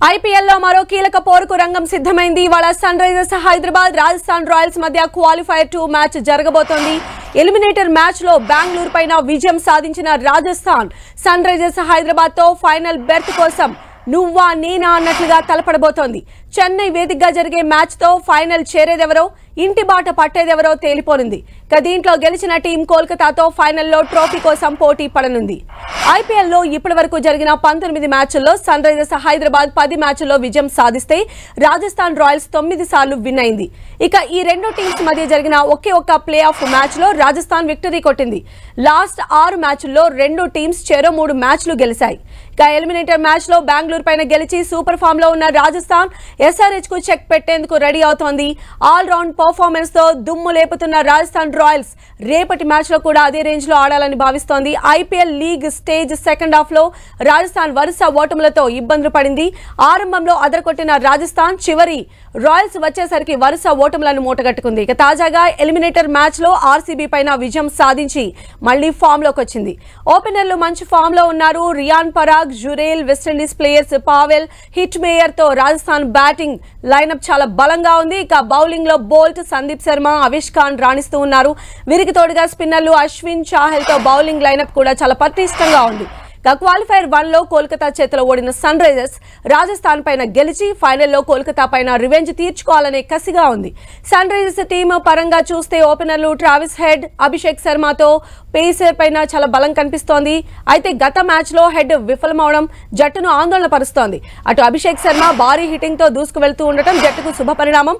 IPL లో మరో కీలక పోరుకు రంగం సిద్ధమైంది. ఇవాళ Sunrisers Hyderabad Rajasthan Royals మధ్య క్వాలిఫైర్ 2 మ్యాచ్ జరగబోతోంది. ఎలిమినేటర్ మ్యాచ్ లో బెంగళూరు పైన విజయం సాధించిన రాజస్థాన్ సన్ రైజర్స్ హైదరాబాద్ తో ఫైనల్ బెర్త్ కోసం నువ్వా నేనా అన్నట్లుగా తలపడబోతోంది. చెన్నై వేదికగా జరిగే మ్యాచ్ తో ఫైనల్ చేరేదెవరో ఇంటి బాట పట్టేదెవరో తేలిపోనుంది. దీంట్లో గెలిచిన టీం కోల్కతాతో ఫైనల్లో ట్రోఫీ కోసం పోటీ పడనుంది. ఐపీఎల్ లో ఇప్పటి వరకు జరిగిన 19 మ్యాచ్ల్లో సన్ రైజర్స్ హైదరాబాద్ 10 మ్యాచ్ల్లో విజయం సాధిస్తే రాజస్థాన్ రాయల్స్ 9 సార్లు విన్ అయింది. ఈ రెండు టీమ్స్ మధ్య జరిగిన ఒకే ఒక్క ప్లే ఆఫ్ మ్యాచ్ లో రాజస్థాన్ విక్టరీ కొట్టింది. లాస్ట్ 6 మ్యాచ్ల్లో రెండు టీమ్స్ చెరో 3 మ్యాచ్లు గెలిచాయి. ఎలిమినేటర్ మ్యాచ్ లో బెంగళూరు పైన గెలిచి సూపర్ ఫామ్ లో ఉన్న రాజస్థాన్ SRH కు చెక్ పెట్టేందుకు రెడీ అవుతోంది. ఆల్ రౌండ్ పర్ఫార్మెన్స్ తో దుమ్ము లేపుతున్న రాజస్థాన్ రాయల్స్ రేపటి మ్యాచ్ లో కూడా అదే రేంజ్ లో ఆడాలని భావిస్తోంది. IPL league stage second half లో రాజస్థాన్ వరుస ఓటములతో ఇబ్బందులు పడింది. ఆరంభంలో అదరకొట్టిన రాజస్థాన్ చివరి రాయల్స్ వచ్చేసరికి వరుస ఓటములను మూటగట్టుకుంది. తాజాగా ఎలిమినేటర్ మ్యాచ్ లో ఆర్సీబీ పైన విజయం సాధించి మళ్లీ ఫామ్ లోకి వచ్చింది. ఓపెనర్లు మంచి ఫామ్ లో ఉన్నారు. Riyan Parag, Jurel, West Indies players Powell, Hetmyer తో రాజస్థాన్ బ్యాటింగ్ లైనప్ చాలా బలంగా ఉంది. బౌలింగ్ లో బోల్ట్, సందీప్ శర్మ, అవిష్ ఖాన్ రాణిస్తూ ఉన్నారు. వీరికి తోడుగా స్పిన్నర్లు అశ్విన్, చాహల్ తో బౌలింగ్ లైనప్ కూడా చాలా పటిష్టంగా ఉంది. క్వాలిఫైర్ 1 లో కోల్కతా చేతిలో ఓడిన సన్ రైజర్స్ రాజస్థాన్ పైన గెలిచి ఫైనల్లో కోల్కతా పైన రివెంజ్ తీర్చుకోవాలనే కసిగా ఉంది. సన్ రైజర్స్ టీమ్ పరంగా చూస్తే ఓపెనర్లు ట్రావిస్ హెడ్, అభిషేక్ శర్మతో పేసర్ పైన చాలా బలం కనిపిస్తోంది. అయితే గత మ్యాచ్ లో హెడ్ విఫలమవడం జట్టును ఆందోళన పరుస్తోంది. అటు అభిషేక్ శర్మ భారీ హిట్టింగ్ తో దూసుకు వెళ్తూ ఉండటం జట్టుకు శుభ పరిణామం.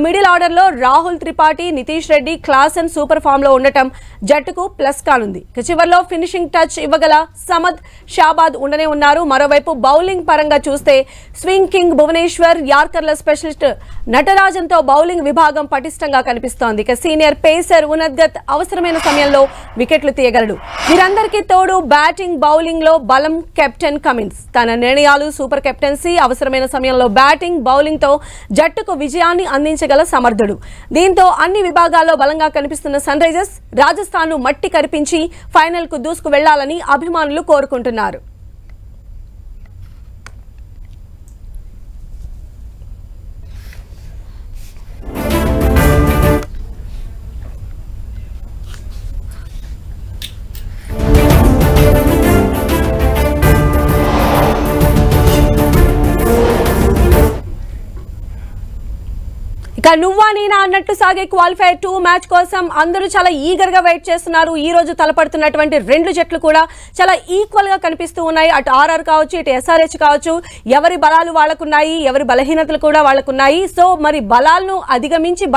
మిడిల్ ఆర్డర్ లో Rahul Tripathi, Nitish Reddy, Klaasen super form లో ఉండటం జట్టుకు ప్లస్ కానుంది. చివర్లో ఫినిషింగ్ టచ్ ఇవ్వగల సమద్, షాబాద్ ఉండనే ఉన్నారు. మరోవైపు బౌలింగ్ పరంగా చూస్తే స్వింగ్ కింగ్ భువనేశ్వర్, యార్కర్ల స్పెషలిస్ట్ నటరాజన్ తో బౌలింగ్ విభాగం పటిష్టంగా కనిపిస్తోంది. సీనియర్ పేసర్ ఉనద్గత్ అవసరమైన సమయంలో వికెట్లు తీయగలడు. వీరందరికీ తోడు బ్యాటింగ్ బౌలింగ్ లో బలం కెప్టెన్ కమిన్స్. తన నిర్ణయాలు, సూపర్ కెప్టెన్సీ, అవసరమైన సమయంలో బ్యాటింగ్ బౌలింగ్ తో జట్టుకు విజయాన్ని అందించగల సమర్థుడు. దీంతో అన్ని విభాగాల్లో బలంగా కనిపిస్తున్న సన్ రైజర్స్ రాజస్థాన్ ను మట్టి కరిపించి ఫైనల్ కు దూసుకు వెళ్లాలని అభిమానులు కోరుకుంటున్నారు. నువ్వా నేనా అన్నట్టు సాగే క్వాలిఫైర్ 2 మ్యాచ్ కోసం అందరూ చాలా ఈగర్ గా వెయిట్ చేస్తున్నారు. ఈ రోజు తలపడుతున్నటువంటి రెండు జట్లు కూడా చాలా ఈక్వల్ గా కనిపిస్తూ ఉన్నాయి. అటు ఆర్ఆర్ కావచ్చు, ఇటు SRH కావచ్చు. ఎవరి బలాలు వాళ్ళకున్నాయి, ఎవరి బలహీనతలు కూడా వాళ్ళకున్నాయి. సో మరి బలాలను అధిగమించి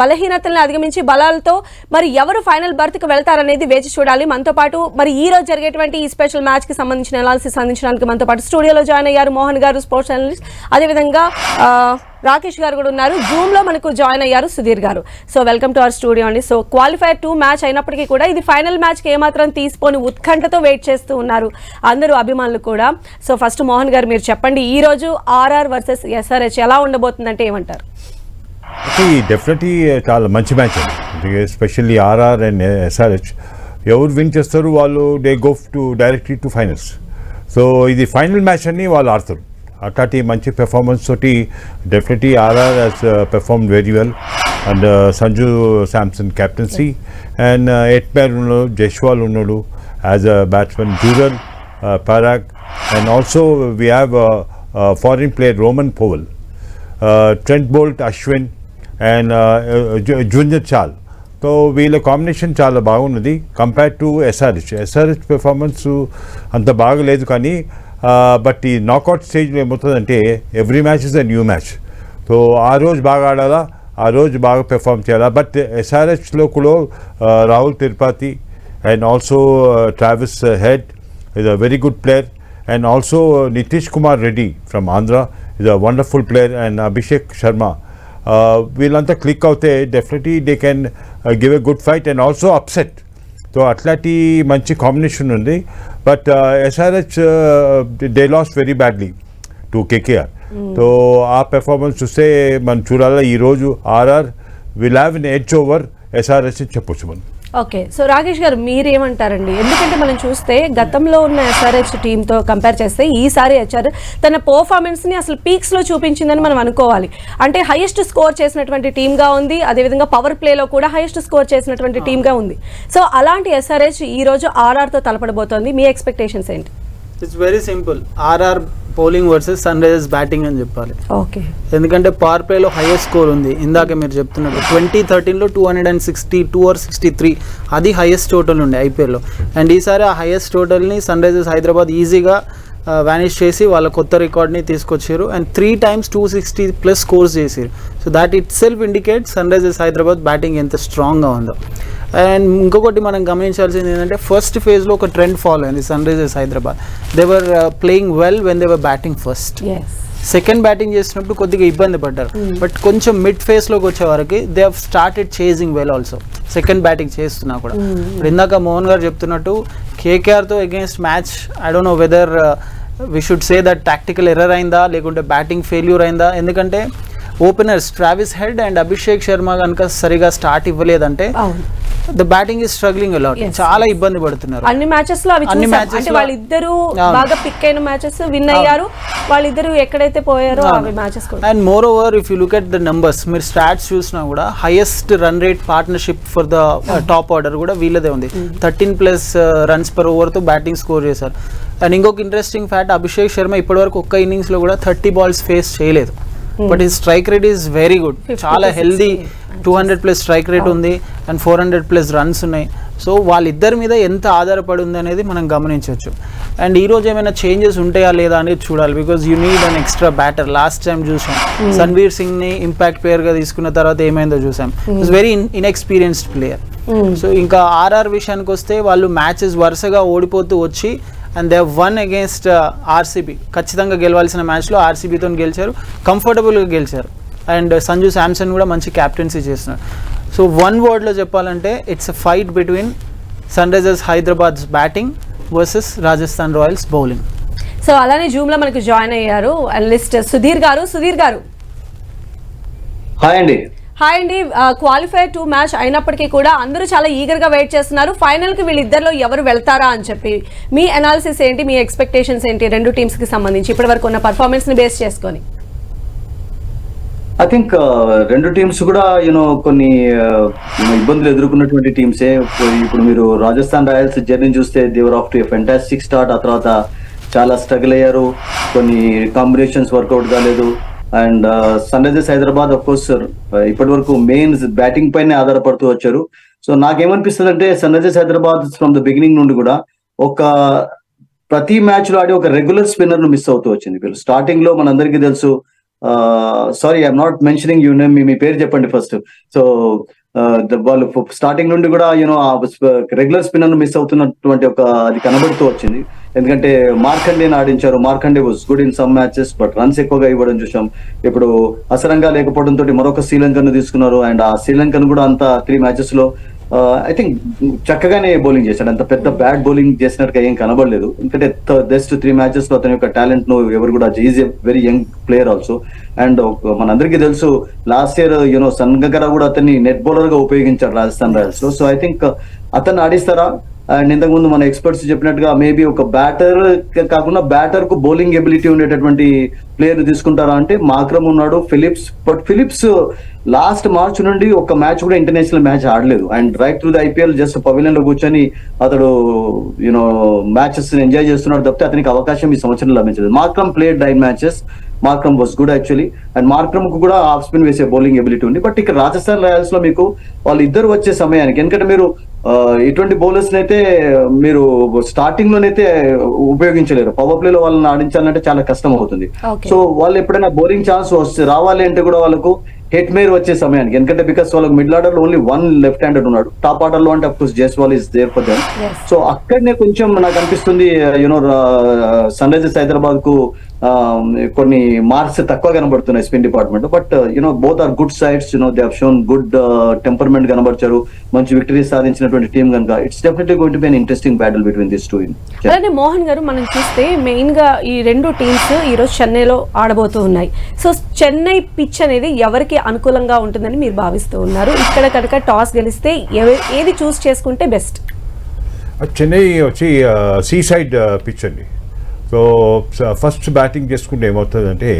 బలహీనతలను అధిగమించి బలాలతో మరి ఎవరు ఫైనల్ బర్త్ కు వెళ్తారనేది వేచి చూడాలి. మనతో పాటు మరి ఈ రోజు జరిగేటువంటి ఈ స్పెషల్ మ్యాచ్ కి సంబంధించిన అనాలిసిస్ అందించడానికి మనతో పాటు స్టూడియోలో జాయిన్ అయ్యారు మోహన్ గారు, స్పోర్ట్స్ అనలిస్ట్. అదేవిధంగా రాకేష్ గారు కూడా ఉన్నారు. జూమ్ లో మనకు జాయిన్ అయ్యారు సుధీర్ గారు. So welcome to our studio అండి. సో క్వాలిఫైర్ 2 మ్యాచ్ అయినప్పటికీ కూడా ఇది ఫైనల్ మ్యాచ్ కి ఏమాత్రం తీసుకొని ఉత్కంఠతో వెయిట్ చేస్తూ ఉన్నారు అందరూ అభిమానులు కూడా. సో ఫస్ట్ మోహన్ గారు మీరు చెప్పండి, ఈ రోజు ఆర్ఆర్ వర్సెస్ SRH ఎలా ఉండబోతుందంటే ఏమంటారు? డెఫినెట్లీ చాలా మంచి మ్యాచ్ అండి. ఎస్పెషల్లీ ఆర్ఆర్ అండ్ SRH ఎవరు విన్ చేస్తారు వాళ్ళు they go to directly to finals. So ఇది ఫైనల్ మ్యాచ్ అని వాళ్ళు ఆడతారు. అట్లాంటి మంచి పెర్ఫార్మెన్స్ తోటి definitely RR has perform very well and Sanju Samson captaincy and Hetmyer ఉన్నాడు, జైస్వాల్ ఉన్నాడు as a batsmen, Jurel, Parag and also we have foreign player Rovman Powell, Trent Boult, Ashwin and junior Chahal. So వీళ్ళ కాంబినేషన్ చాలా బాగున్నది కంపేర్ టు SRH పెర్ఫార్మెన్స్ అంత బాగలేదు. కానీ but ఈ knockout స్టేజ్లో ఏమవుతుందంటే every match is a new match. So ఆ రోజు బాగా ఆడాలా, ఆ రోజు బాగా పెర్ఫామ్ చేయాలా. బట్ SRHలో కూడా Rahul Tripathi and also Travis head is a very good player and also Nitish Kumar Reddy from Andhra is a wonderful player and Abhishek Sharma. వీళ్ళంతా click అవుతే definitely they can give a good fight and also upset. So అట్లాంటి మంచి combination ఉంది. But SRH they lost very badly to KKR. So ఆ performance చూస్తే మనం చూడాలి. ఈరోజు RR will have an edge over SRH అని చెప్పొచ్చు మనం. ఓకే, సో రాకేష్ గారు మీరేమంటారండి? ఎందుకంటే మనం చూస్తే గతంలో ఉన్న SRH టీంతో కంపేర్ చేస్తే ఈసారి HR తన పర్ఫార్మెన్స్ని అసలు పీక్స్లో చూపించిందని మనం అనుకోవాలి. అంటే హైయెస్ట్ స్కోర్ చేసినటువంటి టీమ్గా ఉంది, అదేవిధంగా పవర్ ప్లేలో కూడా హైయెస్ట్ స్కోర్ చేసినటువంటి టీమ్గా ఉంది. సో అలాంటి SRH ఈరోజు RRతో తలపడబోతోంది. మీ ఎక్స్పెక్టేషన్స్ ఏంటి? It's very simple. RR bowling versus Sunrisers batting అని చెప్పాలి. ఓకే, ఎందుకంటే పవర్ ప్లేలో హైయెస్ట్ స్కోర్ ఉంది. ఇందాక మీరు చెప్తున్నట్టు 2013లో 262 or 63 అది హైయెస్ట్ టోటల్ ఉండే ఐపీఎల్లో. అండ్ ఈసారి ఆ హైయెస్ట్ టోటల్ని సన్ రైజర్స్ హైదరాబాద్ ఈజీగా వ్యానిష్ చేసి వాళ్ళ కొత్త రికార్డ్ని తీసుకొచ్చారు. అండ్ 3 times 260+ స్కోర్స్ చేసారు. So that itself indicate Sunrisers Hyderabad batting ఎంత స్ట్రాంగ్గా ఉందో. అండ్ ఇంకొకటి మనం గమనించాల్సింది ఏంటంటే ఫస్ట్ ఫేజ్లో ఒక ట్రెండ్ ఫాలో అయింది Sunrisers Hyderabad. They were playing well when they were batting first. Second batting చేసినప్పుడు కొద్దిగా ఇబ్బంది పడ్డారు. బట్ కొంచెం మిడ్ ఫేస్లోకి వచ్చే వరకు they have started chasing well also. Second batting చేస్తున్నా కూడా ఇప్పుడు ఇందాక మోహన్ గారు చెప్తున్నట్టు KKRతో against match I don't know whether we should say that tactical error అయిందా లేకుంటే బ్యాటింగ్ ఫెయిల్యూర్ అయిందా. ఎందుకంటే openers Travis Head and Abhishek Sharma కనుక సరిగా స్టార్ట్ ఇవ్వలేదంటే the batting is struggling a lot. చాలా ఇబ్బంది పడుతున్నారు అన్ని మ్యాచెస్ లో. వాళ్ళిద్దరు బాగా పిక్ అయిన మ్యాచెస్ విన్ అయ్యారు, వాళ్ళిద్దరు ఎక్కడైతే పోయారో అవి matches. And more over if you look at the numbers, మీరు స్టాట్స్ చూసినా కూడా highest run rate partnership for the top order కూడా వీళ్ళదే ఉంది. 13+ runs per over తో బ్యాటింగ్ స్కోర్ చేశారు. అండ్ ఇంకొక ఇంట్రెస్టింగ్ ఫ్యాక్ట్, అభిషేక్ శర్మ ఇప్పటివరకు ఒక్క ఇన్నింగ్స్ లో కూడా 30 balls ఫేస్ చేయలేదు. But his strike rate is very good, చాలా హెల్దీ. 200+ స్ట్రైక్ రేట్ ఉంది అండ్ 400+ runs ఉన్నాయి. సో వాళ్ళిద్దరి మీద ఎంత ఆధారపడి ఉంది అనేది మనం గమనించవచ్చు. అండ్ ఈరోజు ఏమైనా చేంజెస్ ఉంటాయా లేదా అనేది చూడాలి. Because you need an extra batter. Last time చూసాం సన్వీర్ సింగ్ని ఇంపాక్ట్ ప్లేయర్గా తీసుకున్న తర్వాత ఏమైందో చూసాం. It's very inexperienced player. So ఇంకా RR విషయానికి వస్తే వాళ్ళు మ్యాచెస్ వరుసగా ఓడిపోతూ వచ్చి and they one against RCB. ఖచ్చితంగా గెలవాల్సిన మ్యాచ్లో RCBతో గెలిచారు, కంఫర్టబుల్గా గెలిచారు. అండ్ సంజు శాంసన్ కూడా మంచి క్యాప్టెన్సీ చేస్తున్నారు. సో వన్ వర్డ్లో చెప్పాలంటే it's a fight between Sunrisers Hyderabad's batting versus Rajasthan Royals bowling. So అలానే జూమ్లో మనకు జాయిన్ అయ్యారు అనలిస్ట్ సుధీర్ గారు. సుధీర్ గారు హాయ్ అండి. హాయ్ అండి. క్వాలిఫైర్ 2 మ్యాచ్ అయినప్పటికీ కూడా అందరూ చాలా ఈగర్గా వెయిట్ చేస్తున్నారు ఫైనల్కి వీళ్ళిద్దరిలో ఎవరు వెళ్తారా అని చెప్పి. మీ అనాలిసిస్ ఏంటి, మీ ఎక్స్పెక్టేషన్స్ ఏంటి రెండు టీమ్స్కి సంబంధించి ఇప్పటి వరకు ఉన్న పర్ఫార్మెన్స్ని బేస్ చేసుకొని? ఐ థింక్ రెండు టీమ్స్ కూడా కొన్ని ఇబ్బందులు ఎదుర్కొన్నటువంటి టీమ్సే. ఇప్పుడు మీరు రాజస్థాన్ రాయల్స్ జర్నీ చూస్తే they were off to a fantastic start. ఆ తర్వాత చాలా స్ట్రగుల్ అయ్యారు, కొన్ని కాంబినేషన్స్ వర్కౌట్ కాలేదు. And Sunrisers Hyderabad of course ఇప్పటి వరకు మెయిన్ బ్యాటింగ్ పైనే ఆధారపడుతూ వచ్చారు. సో నాకేమనిపిస్తుంది అంటే Sunrisers Hyderabad from the beginning నుండి కూడా ప్రతి మ్యాచ్ లో ఆడి ఒక రెగ్యులర్ స్పిన్నర్ ను మిస్ అవుతూ వచ్చింది. వీళ్ళు స్టార్టింగ్ లో మనందరికీ తెలుసు, sorry I'm not mentioning you name, మీ పేరు చెప్పండి ఫస్ట్. సో వాళ్ళు స్టార్టింగ్ నుండి కూడా రెగ్యులర్ స్పిన్నర్ మిస్ అవుతున్నటువంటి అది కనబడుతూ వచ్చింది. ఎందుకంటే మార్కండేని ఆడించారు, Markande was good in some matches but runs ఎక్కువగా ఇవ్వడం చూసాం. ఇప్పుడు అసరంగా లేకపోవడంతో మరొక శ్రీలంకను తీసుకున్నారు. అండ్ ఆ శ్రీలంకను కూడా అంత 3 matches లో ఐ థింక్ చక్కగానే బౌలింగ్ చేశాడు, అంత పెద్ద బ్యాడ్ బౌలింగ్ చేసినట్టుగా ఏం కనబడలేదు. ఎందుకంటే జస్ట్ 3 matches లో అతని యొక్క టాలెంట్ ను ఎవరు కూడా, is a very young player also. And మనందరికీ తెలుసు లాస్ట్ ఇయర్ సంగకారా కూడా అతన్ని నెట్ బౌలర్ గా ఉపయోగించారు రాజస్థాన్ రాయల్స్ లో. సో ఐ థింక్ అతన్ని ఆడిస్తారా? అండ్ ఇంతకుముందు మన ఎక్స్పర్ట్స్ చెప్పినట్టుగా మేబీ ఒక బ్యాటర్ కాకుండా బ్యాటర్ కు బౌలింగ్ ఎబిలిటీ ఉండేటటువంటి ప్లేయర్ తీసుకుంటారా అంటే మాక్రమ్ ఉన్నాడు, Phillips. But Phillips last March నుండి ఒక మ్యాచ్ కూడా ఇంటర్నేషనల్ మ్యాచ్ ఆడలేదు. And right through the IPL just pavilion లో కూర్చొని అతడు మ్యాచెస్ ఎంజాయ్ చేస్తున్నాడు తప్పితే అతనికి అవకాశం ఈ సంవత్సరం లభించలేదు. Markram played 9 matches. Markram was good actually. And Markram కు కూడా ఆఫ్ స్పిన్ వేసే బౌలింగ్ ఎబిలిటీ ఉంది. బట్ ఇక్కడ రాజస్థాన్ రాయల్స్ లో మీకు వాళ్ళు ఇద్దరు వచ్చే సమయానికి, ఎందుకంటే మీరు ఇటువంటి బౌలర్స్ అయితే మీరు స్టార్టింగ్ లోనైతే ఉపయోగించలేరు, పవర్ ప్లే లో వాళ్ళని ఆడించాలంటే చాలా కష్టం అవుతుంది. సో వాళ్ళు ఎప్పుడైనా బౌలింగ్ ఛాన్స్ రావాలి అంటే కూడా వాళ్ళకు హెట్ మేర్ వచ్చే సమయానికి, ఎందుకంటే బికాస్ వాళ్ళకి మిడిల్ ఆర్డర్ లో ఓన్లీ 1 లెఫ్ట్ హ్యాండెడ్ ఉన్నాడు, టాప్ ఆర్డర్ లో అంటే of course Jaiswal is there for them. So అక్కడనే కొంచెం నాకు అనిపిస్తుంది సన్ రైజర్స్ హైదరాబాద్ కు కొన్ని మార్క్స్ తక్కువ కనబడుతున్నాయి spin department. But both are good sides, they have shown good temperament కనబర్చారు, మంచి విక్టరీ సాధించినటువంటి టీం కనుక it's definitely going to be an interesting battle between this two. అలానే మోహన్ గారు, మనం చూస్తే మెయిన్ గా ఈ రెండు టీమ్స్ ఈ రోజు చెన్నైలో ఆడబోతూ ఉన్నాయి. సో చెన్నై పిచ్ అనేది ఎవరికి అనుకూలంగా ఉంటుందని మీరు భావిస్తూ ఉన్నారు? ఇక్కడ కనుక టాస్ గెలిస్తే ఏది చూస్ చేసుకుంటే బెస్ట్? చెన్నై వచ్చి సీ సైడ్ పిచ్ అండి. సో ఫస్ట్ బ్యాటింగ్ చేసుకుంటే ఏమవుతుందంటే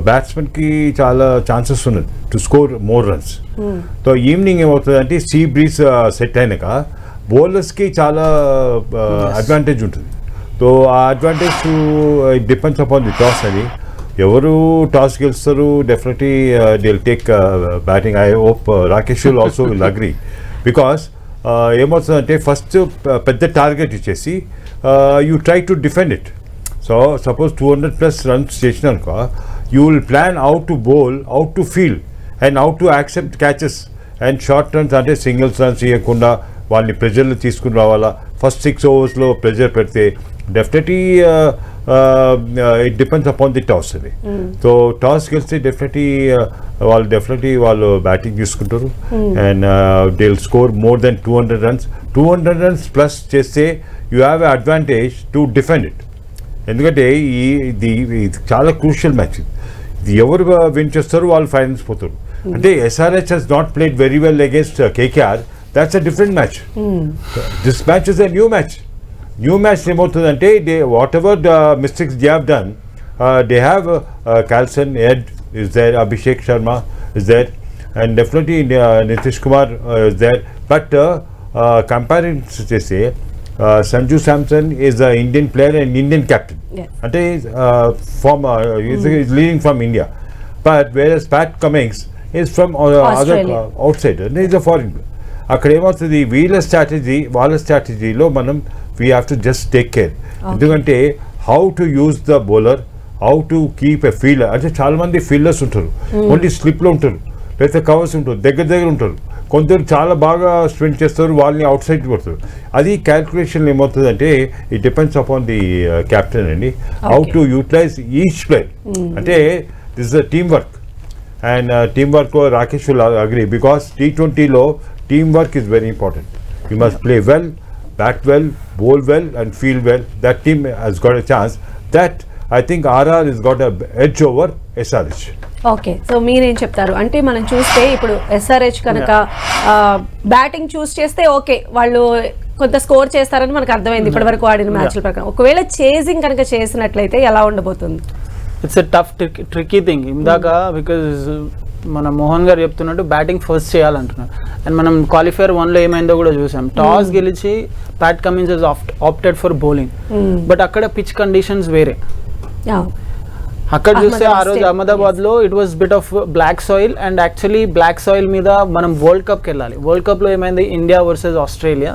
బ్యాట్స్మెన్కి చాలా ఛాన్సెస్ ఉన్నది to score more runs. So evening ఏమవుతుందంటే సీ బ్రీజ్ సెట్ అయినాక బౌలర్స్కి చాలా అడ్వాంటేజ్ ఉంటుంది. సో ఆ advantage it depends upon the toss అని. ఎవరు టాస్ గెలుస్తారు definitely they will take batting. I hope Rakesh will also will agree. Because ఏమవుతుందంటే ఫస్ట్ పెద్ద టార్గెట్ ఇచ్చేసి you try to defend it. So suppose 200+ runs చేసినాక you will plan how to bowl, how to field and how to accept catches and short runs. అంటే singles runs ఇవ్వకుండా వాళ్ళని ప్రెజర్లు తీసుకుని రావాలా. ఫస్ట్ 6 ఓవర్స్లో ప్రెజర్ పెడితే definitely it depends upon the toss అది. సో టాస్ గెలిస్తే డెఫినెట్లీ వాళ్ళు బ్యాటింగ్ తీసుకుంటారు and they will score more than 200 runs. 200 runs plus చేస్తే you have a advantage to defend it. ఎందుకంటే ఇది చాలా క్రూషియల్ మ్యాచ్. ఇది ఎవరు విన్ చేస్తారో వాళ్ళు ఫైనల్స్ పోతారు. అంటే SRH has not played very well against KKR. That's a different match. This match is a new match. New match ఏమవుతుందంటే whatever the mistakes they have done, they have Carlson, Ed is there, Abhishek Sharma is there, and definitely Nitish Kumar is there. But comparing to say Sanju Samson is an Indian player and Indian captain. Yes. And he's leading from India. But whereas Pat Cummins is from other outside, and he's a foreign player. అక్కడ ఏమవుతుంది వాళ్ళ స్ట్రాటజీలో మనం we have to just take care. ఎందుకంటే how to use the bowler, how to keep a fielder. అంటే చాలా మంది fielders ఉంటారు, ఓన్లీ స్లిప్లో ఉంటారు, లేకపోతే కవర్స్ ఉంటారు, దగ్గర ఉంటారు. కొందరు చాలా బాగా స్పెండ్ చేస్తారు, వాళ్ళని అవుట్ సైడ్ కొడతారు. అది క్యాల్కులేషన్ ఏమవుతుందంటే it depends upon the captain అండి, how to utilise each player. అంటే this is a team work and team work Rakesh will agree. Because T20లో team work is very important. You must play well, bat well, bowl well and field well. That team has got a chance. That I think RR has got a edge over SRH. Okay, so మీరేం చెప్తారు? అంటే మనం చూస్తే ఇప్పుడు SRH కనుక batting చూస్ చేస్తే okay వాళ్ళు కొంత స్కోర్ చేస్తారని మనకు అర్థమైంది ఇప్పటి వరకు ఆడిన మ్యాచ్ల ప్రకారం. ఒకవేళ చేజింగ్ కనుక చేసినట్లయితే ఎలా ఉండబోతుంది? It's a tough tricky thing. ఇందాక బికాజ్ మన మోహన్ గారు చెప్తున్నట్టు బ్యాటింగ్ ఫస్ట్ చేయాలంటున్నారు. అండ్ మనం క్వాలిఫైర్ 1లో ఏమైందో కూడా చూసాం. టాస్ గెలిచి Pat Cummins has opted for bowling. But అక్కడ పిచ్ కండిషన్స్ వేరే. అక్కడ చూస్తే ఆ రోజు అహ్మదాబాద్లో it was bit of black soil. And actually black soil మీద మనం వరల్డ్ కప్కి వెళ్ళాలి. వరల్డ్ కప్లో ఏమైంది, ఇండియా వర్సెస్ ఆస్ట్రేలియా.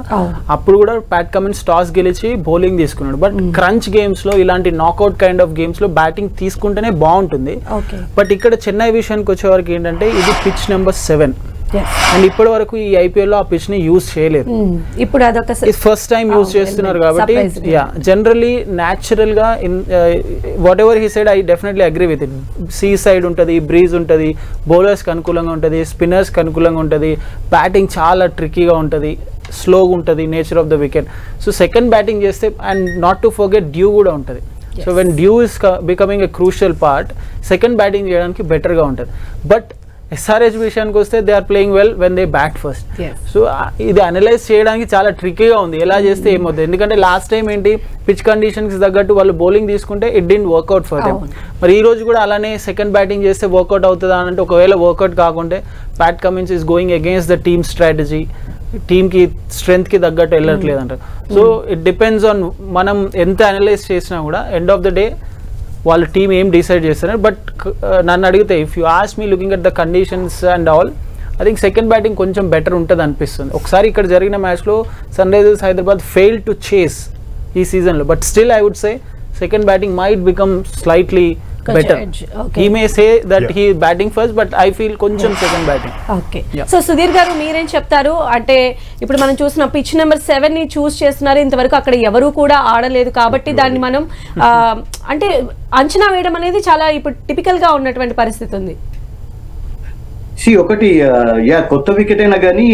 అప్పుడు కూడా ప్యాట్ కమిన్స్ టాస్ గెలిచి బౌలింగ్ తీసుకున్నాడు. బట్ క్రంచ్ గేమ్స్లో, ఇలాంటి నాకౌట్ కైండ్ ఆఫ్ గేమ్స్లో బ్యాటింగ్ తీసుకుంటేనే బాగుంటుంది. బట్ ఇక్కడ చెన్నై విషయానికి వచ్చేవరకు ఏంటంటే ఇది పిచ్ నెంబర్ 7. అండ్ ఇప్పటి వరకు ఈ IPL లో ఆ పిచ్ ని యూజ్ చేయలేదు. ఇప్పుడు అదొక ఫస్ట్ టైం యూజ్ చేస్తున్నారు కాబట్టి జనరలీ న్యాచురల్ గా whatever he side I definitely agree with it. Seaside ఉంటుంది, బ్రీజ్ ఉంటుంది, బౌలర్స్ కి అనుకూలంగా ఉంటుంది, స్పిన్నర్స్ కి అనుకూలంగా ఉంటుంది, బ్యాటింగ్ చాలా ట్రిక్కీగా ఉంటుంది, స్లోగా ఉంటుంది, nature of the wicket. So second batting చేస్తే and not to forget dew కూడా ఉంటుంది. So when dew is becoming a crucial part, second batting చేయడానికి బెటర్గా ఉంటుంది. బట్ SRH విషయానికి వస్తే they are playing well when they bat first. So ఇది analyse చేయడానికి చాలా ట్రిక్కీగా ఉంది, ఎలా చేస్తే ఏమవుతుంది. ఎందుకంటే లాస్ట్ టైం ఏంటి, పిచ్ కండిషన్కి తగ్గట్టు వాళ్ళు బౌలింగ్ తీసుకుంటే it did work out for them. మరి ఈ రోజు కూడా అలానే సెకండ్ బ్యాటింగ్ చేస్తే వర్కౌట్ అవుతుందా అని అంటే, ఒకవేళ వర్కౌట్ కాకుంటే Pat Cummins is going against the team strategy, టీమ్కి స్ట్రెంగ్త్కి తగ్గట్టు వెళ్ళట్లేదు అంటారు. సో ఇట్ డిపెండ్స్ ఆన్ మనం ఎంత అనలైజ్ చేసినా కూడా ఎండ్ ఆఫ్ ద డే వాళ్ళ టీం ఏం డిసైడ్ చేస్తారు. బట్ నన్ను అడిగితే if you ask me looking at the conditions and all, I think second batting కొంచెం బెటర్ ఉంటుంది అనిపిస్తుంది. ఒకసారి ఇక్కడ జరిగిన మ్యాచ్లో Sunrisers Hyderabad fail to chase ఈ సీజన్లో. But still I would say second batting might become slightly better. Okay. He may say that Yeah. he batting first, but I feel కొంచెం second batting. Okay Yeah. So Sudheer గారు మీరేం చెప్తారు అంటే ఇప్పుడు మనం చూసిన పిచ్ నెంబర్ 7 ని చూస్ చేస్తున్నారు ఇంతవరకు అక్కడ ఎవరు కూడా ఆడలేదు కాబట్టి దాన్ని మనం అంటే అంచనా వేయడం అనేది చాలా ఇప్పుడు టిపికల్ గా ఉన్నటువంటి పరిస్థితి ఉంది. ఒకటి కొత్త వికెట్ అయినా కానీ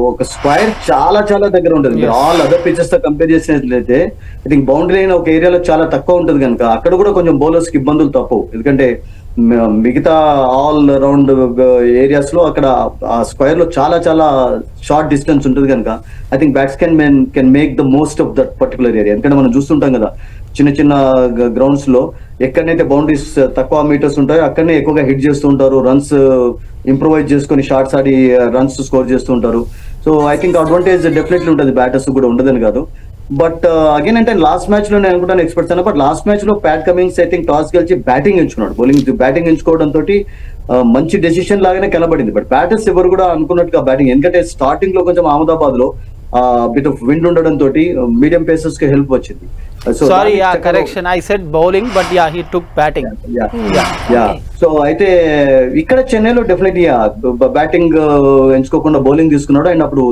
ఒక స్క్వైర్ చాలా చాలా దగ్గర ఉంటుంది. ఆల్ అదర్ పిచెస్ తో కంపేర్ చేసినట్లయితే ఐ థింక్ బౌండరీ అయిన ఒక ఏరియాలో చాలా తక్కువ ఉంటుంది కనుక అక్కడ కూడా కొంచెం బౌలర్స్ కి ఇబ్బందులు తప్పవు. ఎందుకంటే మిగతా ఆల్ రౌండ్ ఏరియాస్ లో అక్కడ ఆ స్క్వైర్ లో చాలా చాలా షార్ట్ డిస్టెన్స్ ఉంటుంది కనుక I think bats can make the most of that particular area. ఎందుకంటే మనం చూస్తుంటాం కదా చిన్న చిన్న గ్రౌండ్స్ లో ఎక్కడైతే బౌండరీస్ తక్కువ మీటర్స్ ఉంటాయో అక్కడనే ఎక్కువగా హిట్ చేస్తూ ఉంటారు, రన్స్ ఇంప్రూవైజ్ చేసుకొని షార్ట్స్ ఆడి రన్స్ స్కోర్ చేస్తూ ఉంటారు. So I think advantage definitely ఉంటుంది, బ్యాటర్స్ కూడా ఉండదని కాదు. బట్ అగైన్ అంటే లాస్ట్ మ్యాచ్ లో నేను అనుకుంటాను ఎక్స్పెక్ట్స్ అన్నా, బట్ లాస్ట్ మ్యాచ్ లో Pat Cummins I think toss గెలిచి బ్యాటింగ్ ఎంచుకున్నాడు. బ్యాటింగ్ ఎంచుకోవడం తోటి మంచి డెసిషన్ లాగానే కనబడింది. బట్ బ్యాటర్స్ ఎవరు కూడా అనుకున్నట్టుగా బ్యాటింగ్, ఎందుకంటే స్టార్టింగ్ లో కొంచెం అహ్మదాబాద్ లో బిట్ ఆఫ్ విండ్ ఉండడం తోటి మీడియం పేసర్స్ కి హెల్ప్ వచ్చింది. Sorry, correction. I said bowling, but he took batting. So అయితే ఇక్కడ చెన్నైలో డెఫినెట్లీ బ్యాటింగ్ ఎంచుకోకుండా బౌలింగ్ తీసుకున్నాడు. అండ్ అప్పుడు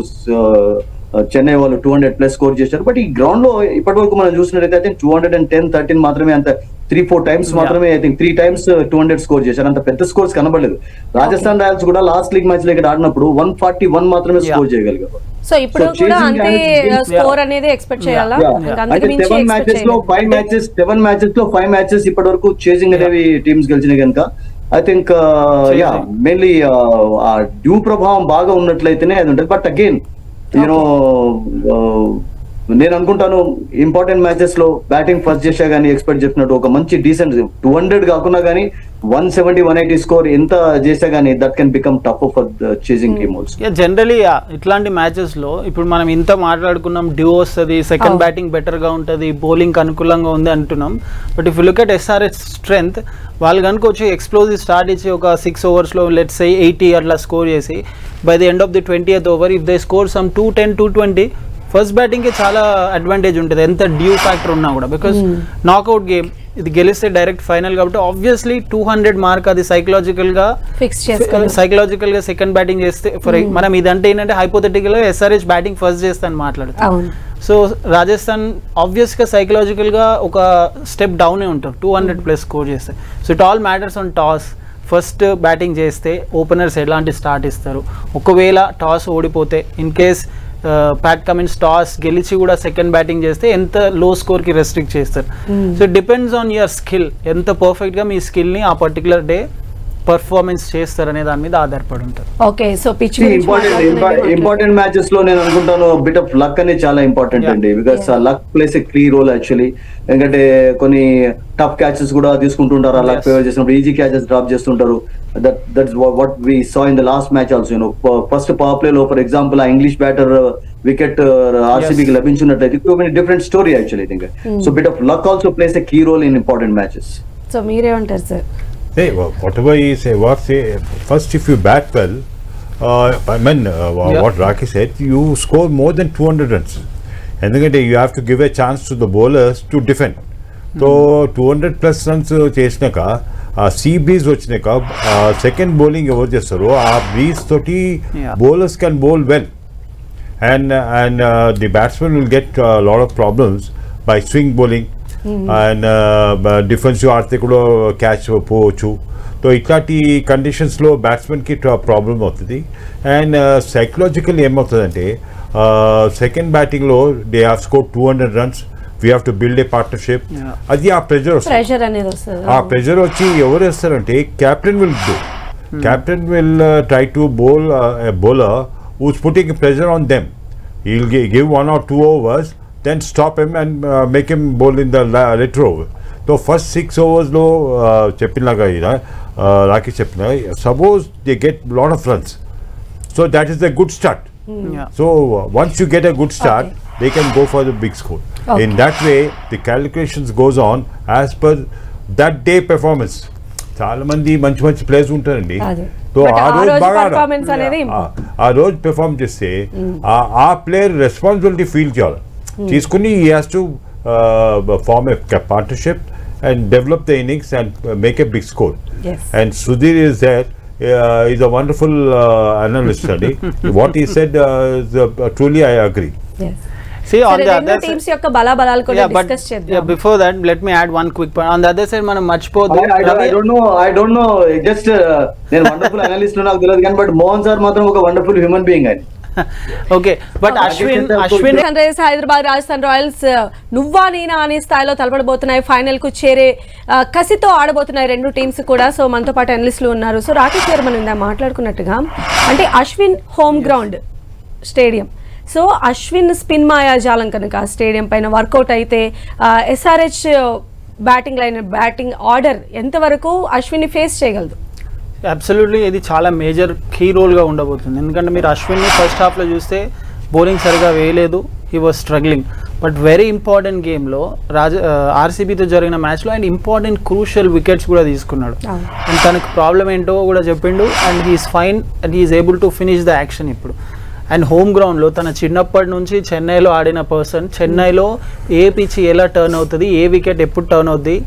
చెన్నై వాళ్ళు 200+ స్కోర్ చేశారు. బట్ ఈ గ్రౌండ్ లో ఇప్పటి వరకు మనం చూసినట్టయితే ఐ థింక్ 210, 13 మాత్రమే, అంత 3-4 టైమ్స్ మాత్రమే ఐ థింక్ 3 times 200 స్కోర్ చేశారు. అంత పెద్ద స్కోర్స్ కనబడలేదు. రాజస్థాన్ రాయల్స్ కూడా లాస్ట్ లీగ్ మ్యాచ్ లో ఇక్కడ ఆడినప్పుడు 141 మాత్రమే స్కోర్ చేయగలిగారు. సో ఇప్పుడు కూడా అంతే స్కోర్ అనేది ఎక్స్పెక్ట్ చేయాలా? అంటే 7 మ్యాచెస్ లో 5 మ్యాచెస్ ఇప్పటి వరకు చేసింగ్ అనేవి టీమ్స్ గెలిచినాయి కనుక ఐ థింక్ మెయిన్లీ ఆ డ్యూ ప్రభావం బాగా ఉన్నట్లయితేనే అది ఉంటుంది. బట్ అగైన్ యూనో నేను అనుకుంటాను ఇంపార్టెంట్ మ్యాచెస్ లో బ్యాటింగ్ ఫస్ట్ చేసా గానీ ఎక్స్పెక్ట్ చెప్పినట్టు ఒక మంచి డీసెంట్ 200 కాకుండా గానీ 170, 180 స్కోర్ ఎంత చేసా గానీ that can become tough for chasing team also. Generally ఇట్లాంటి మ్యాచెస్ లో ఇప్పుడు మనం ఇంత మాట్లాడుకున్నాం, డ్యూ వస్తుంది, సెకండ్ బ్యాటింగ్ బెటర్ గా ఉంటుంది, బౌలింగ్ అనుకూలంగా ఉంది అంటున్నాం. But if you look at SRH strength, వాళ్ళు కనుక వచ్చి ఎక్స్ప్లోజివ్ స్టార్ట్ ఇచ్చి ఒక 6 overs లో లెట్స్ సే 80 అట్లా స్కోర్ చేసి by the end of the 20th over if they score some 210, 220 first batting కి చాలా అడ్వాంటేజ్ ఉంటుంది ఎంత డ్యూ ఫ్యాక్టర్ ఉన్నా కూడా. బికాస్ నాకౌట్ గేమ్ ఇది గెలిస్తే డైరెక్ట్ ఫైనల్ కాబట్టి ఆబ్వియస్లీ 200 మార్క్ అది సైకలాజికల్ గా సెకండ్ బ్యాటింగ్ చేస్తే ఫర్ మనం ఇదంటే ఏంటంటే హైపోథెటికల్ గా SRH బ్యాటింగ్ ఫస్ట్ చేస్తాను మాట్లాడుతాం. సో రాజస్థాన్ ఆబ్వియస్ గా సైకలాజికల్ గా ఒక స్టెప్ డౌనే ఉంటారు 200+ స్కోర్ చేస్తే. So it all matters on toss. First batting చేస్తే ఓపెనర్స్ ఎలాంటి స్టార్ట్ ఇస్తారు, ఒకవేళ టాస్ ఓడిపోతే in case Pat Cummins toss గెలిచి కూడా సెకండ్ బ్యాటింగ్ చేస్తే ఎంత లో స్కోర్ కి రెస్ట్రిక్ట్ చేస్తారు. So depends on your skill, ఎంత పర్ఫెక్ట్ గా మీ స్కిల్ ని ఆ పర్టికులర్ డే పర్ఫార్మెన్స్ చేస్తారనే దాని మీద ఆధారపడి ఉంటారు. Okay, so pitch important matches లో నేను అనుకుంటాను బిట్ ఆఫ్ లక్ అనేది చాలా ఇంపార్టెంట్ అండి. Because luck plays a key role actually. ఎందుకంటే కొన్ని టఫ్ క్యాచెస్ కూడా తీసుకుంటుంటారు, ఆ లక్ ఫేవర్ చేసినప్పుడు ఈజీ క్యాచెస్ డ్రాప్ చేస్తుంటారు. That's what we saw in the last match also. You know first power play లో ఫర్ ఎగ్జాంపుల్ ఆ ఇంగ్లీష్ బ్యాటర్ వికెట్ ఆర్సీబీకి లభించినట్లయితే different story actually. Think so bit of luck also plays a key role in important matches. So మీరేమంటారు sir? Hey, whatever you say, first if you bat well, what Raki said, you score more than 200 runs. ఎందుకంటే you have to give a chance to the bowlers to defend. So 200+ runs చేసినాక see breeze వచ్చినాక second bowling ఎవరు చేస్తారో ఆ breeze తోటి bowlers can bowl well and the batsman will get a lot of problems by swing bowling. And defensive ఆడితే కూడా catch పోవచ్చు. So ఇట్లాంటి కండిషన్స్లో బ్యాట్స్మెన్కి ప్రాబ్లం అవుతుంది. అండ్ సైకలాజికల్ ఏమవుతుందంటే సెకండ్ బ్యాటింగ్లో they have score 200 runs, we have to build a partnership. అది ఆ ప్రెజర్ వస్తుంది. ఆ ప్రెజర్ వచ్చి ఎవరు వేస్తారంటే captain will try to bowl bowler who's putting pressure on them. He will give 1 or 2 overs, then stop him and make him bowl in the later over. So first 6 overs lo cheppinaga Raki cheppina, suppose they get lot of runs, so that is a good start. So once you get a good start, they can go for the big score. In that way the calculations goes on as per that day performance. చాలా మంది మంచి players ఉంటారండి. So ఆ రోజు బాగా ఆ రోజు perform చేస్తే ఆ ప్లేయర్ రెస్పాన్సిబిలిటీ ఫీల్ చేయాలి, తీసుకుని he has to form a partnership and develop the innings and make a big score. Yes. And Sudhir is there. He's a wonderful analyst. What he said, truly I agree. Yes. See, on the రెండు other teams యొక్క బలాబలాలు కూడా discuss చేద్దాం. before that, let me add one quick point. On the other side, మనం మర్చిపోదు. I don't know. Just నేను wonderful analyst నాకు తెలియదు కానీ బట్ మోహన్ సార్ మాత్రం ఒక వండర్ఫుల్ హ్యూమన్ బీయింగ్ అని. Okay, but Ashwin Sunrisers Hyderabad Rajasthan Royals నువ్వా నేనా అనే స్థాయిలో తలపడబోతున్నాయి. ఫైనల్ కు చేరే కసితో ఆడబోతున్నాయి రెండు టీమ్స్ కూడా. సో మనతో పాటు అనలిస్టులు ఉన్నారు. సో రాకేష్ గారు మనం ఇందా మాట్లాడుకున్నట్టుగా అంటే Ashwin home ground stadium. So Ashwin spin మాయాజాలం కనుక స్టేడియం పైన వర్కౌట్ అయితే SRH batting line batting order ఎంతవరకు అశ్విన్ని ఫేస్ చేయగలదు? అబ్సల్యూట్లీ ఇది చాలా మేజర్ కీ రోల్గా ఉండబోతుంది. ఎందుకంటే మీరు అశ్విన్ని ఫస్ట్ హాఫ్లో చూస్తే బౌలింగ్ సరిగా వేయలేదు, he was struggling. But very important గేమ్లో ఆర్సీబీతో జరిగిన మ్యాచ్లో అండ్ ఇంపార్టెంట్ క్రూషియల్ వికెట్స్ కూడా తీసుకున్నాడు. అండ్ తనకు ప్రాబ్లం ఏంటో కూడా చెప్పిండు. And he's fine and he's able to finish the action ఇప్పుడు. అండ్ హోమ్ గ్రౌండ్లో తన చిన్నప్పటి నుంచి చెన్నైలో ఆడిన పర్సన్, చెన్నైలో ఏ పిచ్ ఎలా టర్న్ అవుతుంది, ఏ వికెట్ ఎప్పుడు టర్న్ అవుతుంది,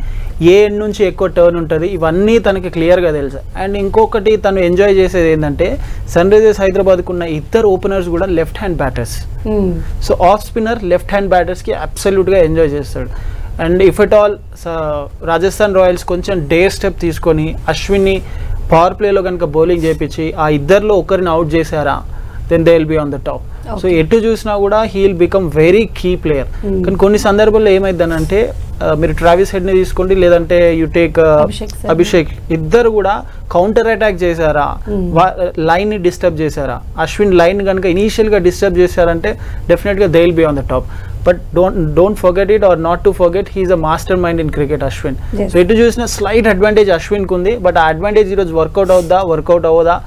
ఏ ఎండ్ నుంచి ఎక్కువ టర్న్ ఉంటుంది, ఇవన్నీ తనకి క్లియర్గా తెలుసు. అండ్ ఇంకొకటి తను ఎంజాయ్ చేసేది ఏంటంటే సన్ రైజర్స్ హైదరాబాద్కు ఉన్న ఇద్దరు ఓపెనర్స్ కూడా left hand batters. So off spinner left hand బ్యాటర్స్కి అబ్సల్యూట్గా ఎంజాయ్ చేస్తాడు. And if at all Rajasthan Royals కొంచెం డేర్ స్టెప్ తీసుకొని అశ్విన్ని పవర్ ప్లేలో కనుక బౌలింగ్ చేయించి ఆ ఇద్దరిలో ఒకరిని అవుట్ చేశారా, then they will be on the top. So ఎటు చూసినా కూడా he will become very key player. కానీ కొన్ని సందర్భాల్లో ఏమైందనంటే మీరు ట్రావిస్ హెడ్ని తీసుకోండి, లేదంటే యూ టేక్ అభిషేక్, ఇద్దరు కూడా కౌంటర్ అటాక్ చేశారా, లైన్ని డిస్టర్బ్ చేశారా. అశ్విన్ లైన్ కనుక ఇనీషియల్గా డిస్టర్బ్ చేశారంటే డెఫినెట్గా they will be on the top. But don't forget it or not to forget, he's a mastermind in cricket Ashwin. So ఎటు చూసిన స్లైట్ అడ్వాంటేజ్ అశ్విన్కి ఉంది. బట్ ఆ అడ్వాంటేజ్ ఈరోజు వర్కౌట్ అవుద్దా, వర్కౌట్ అవ్వదా,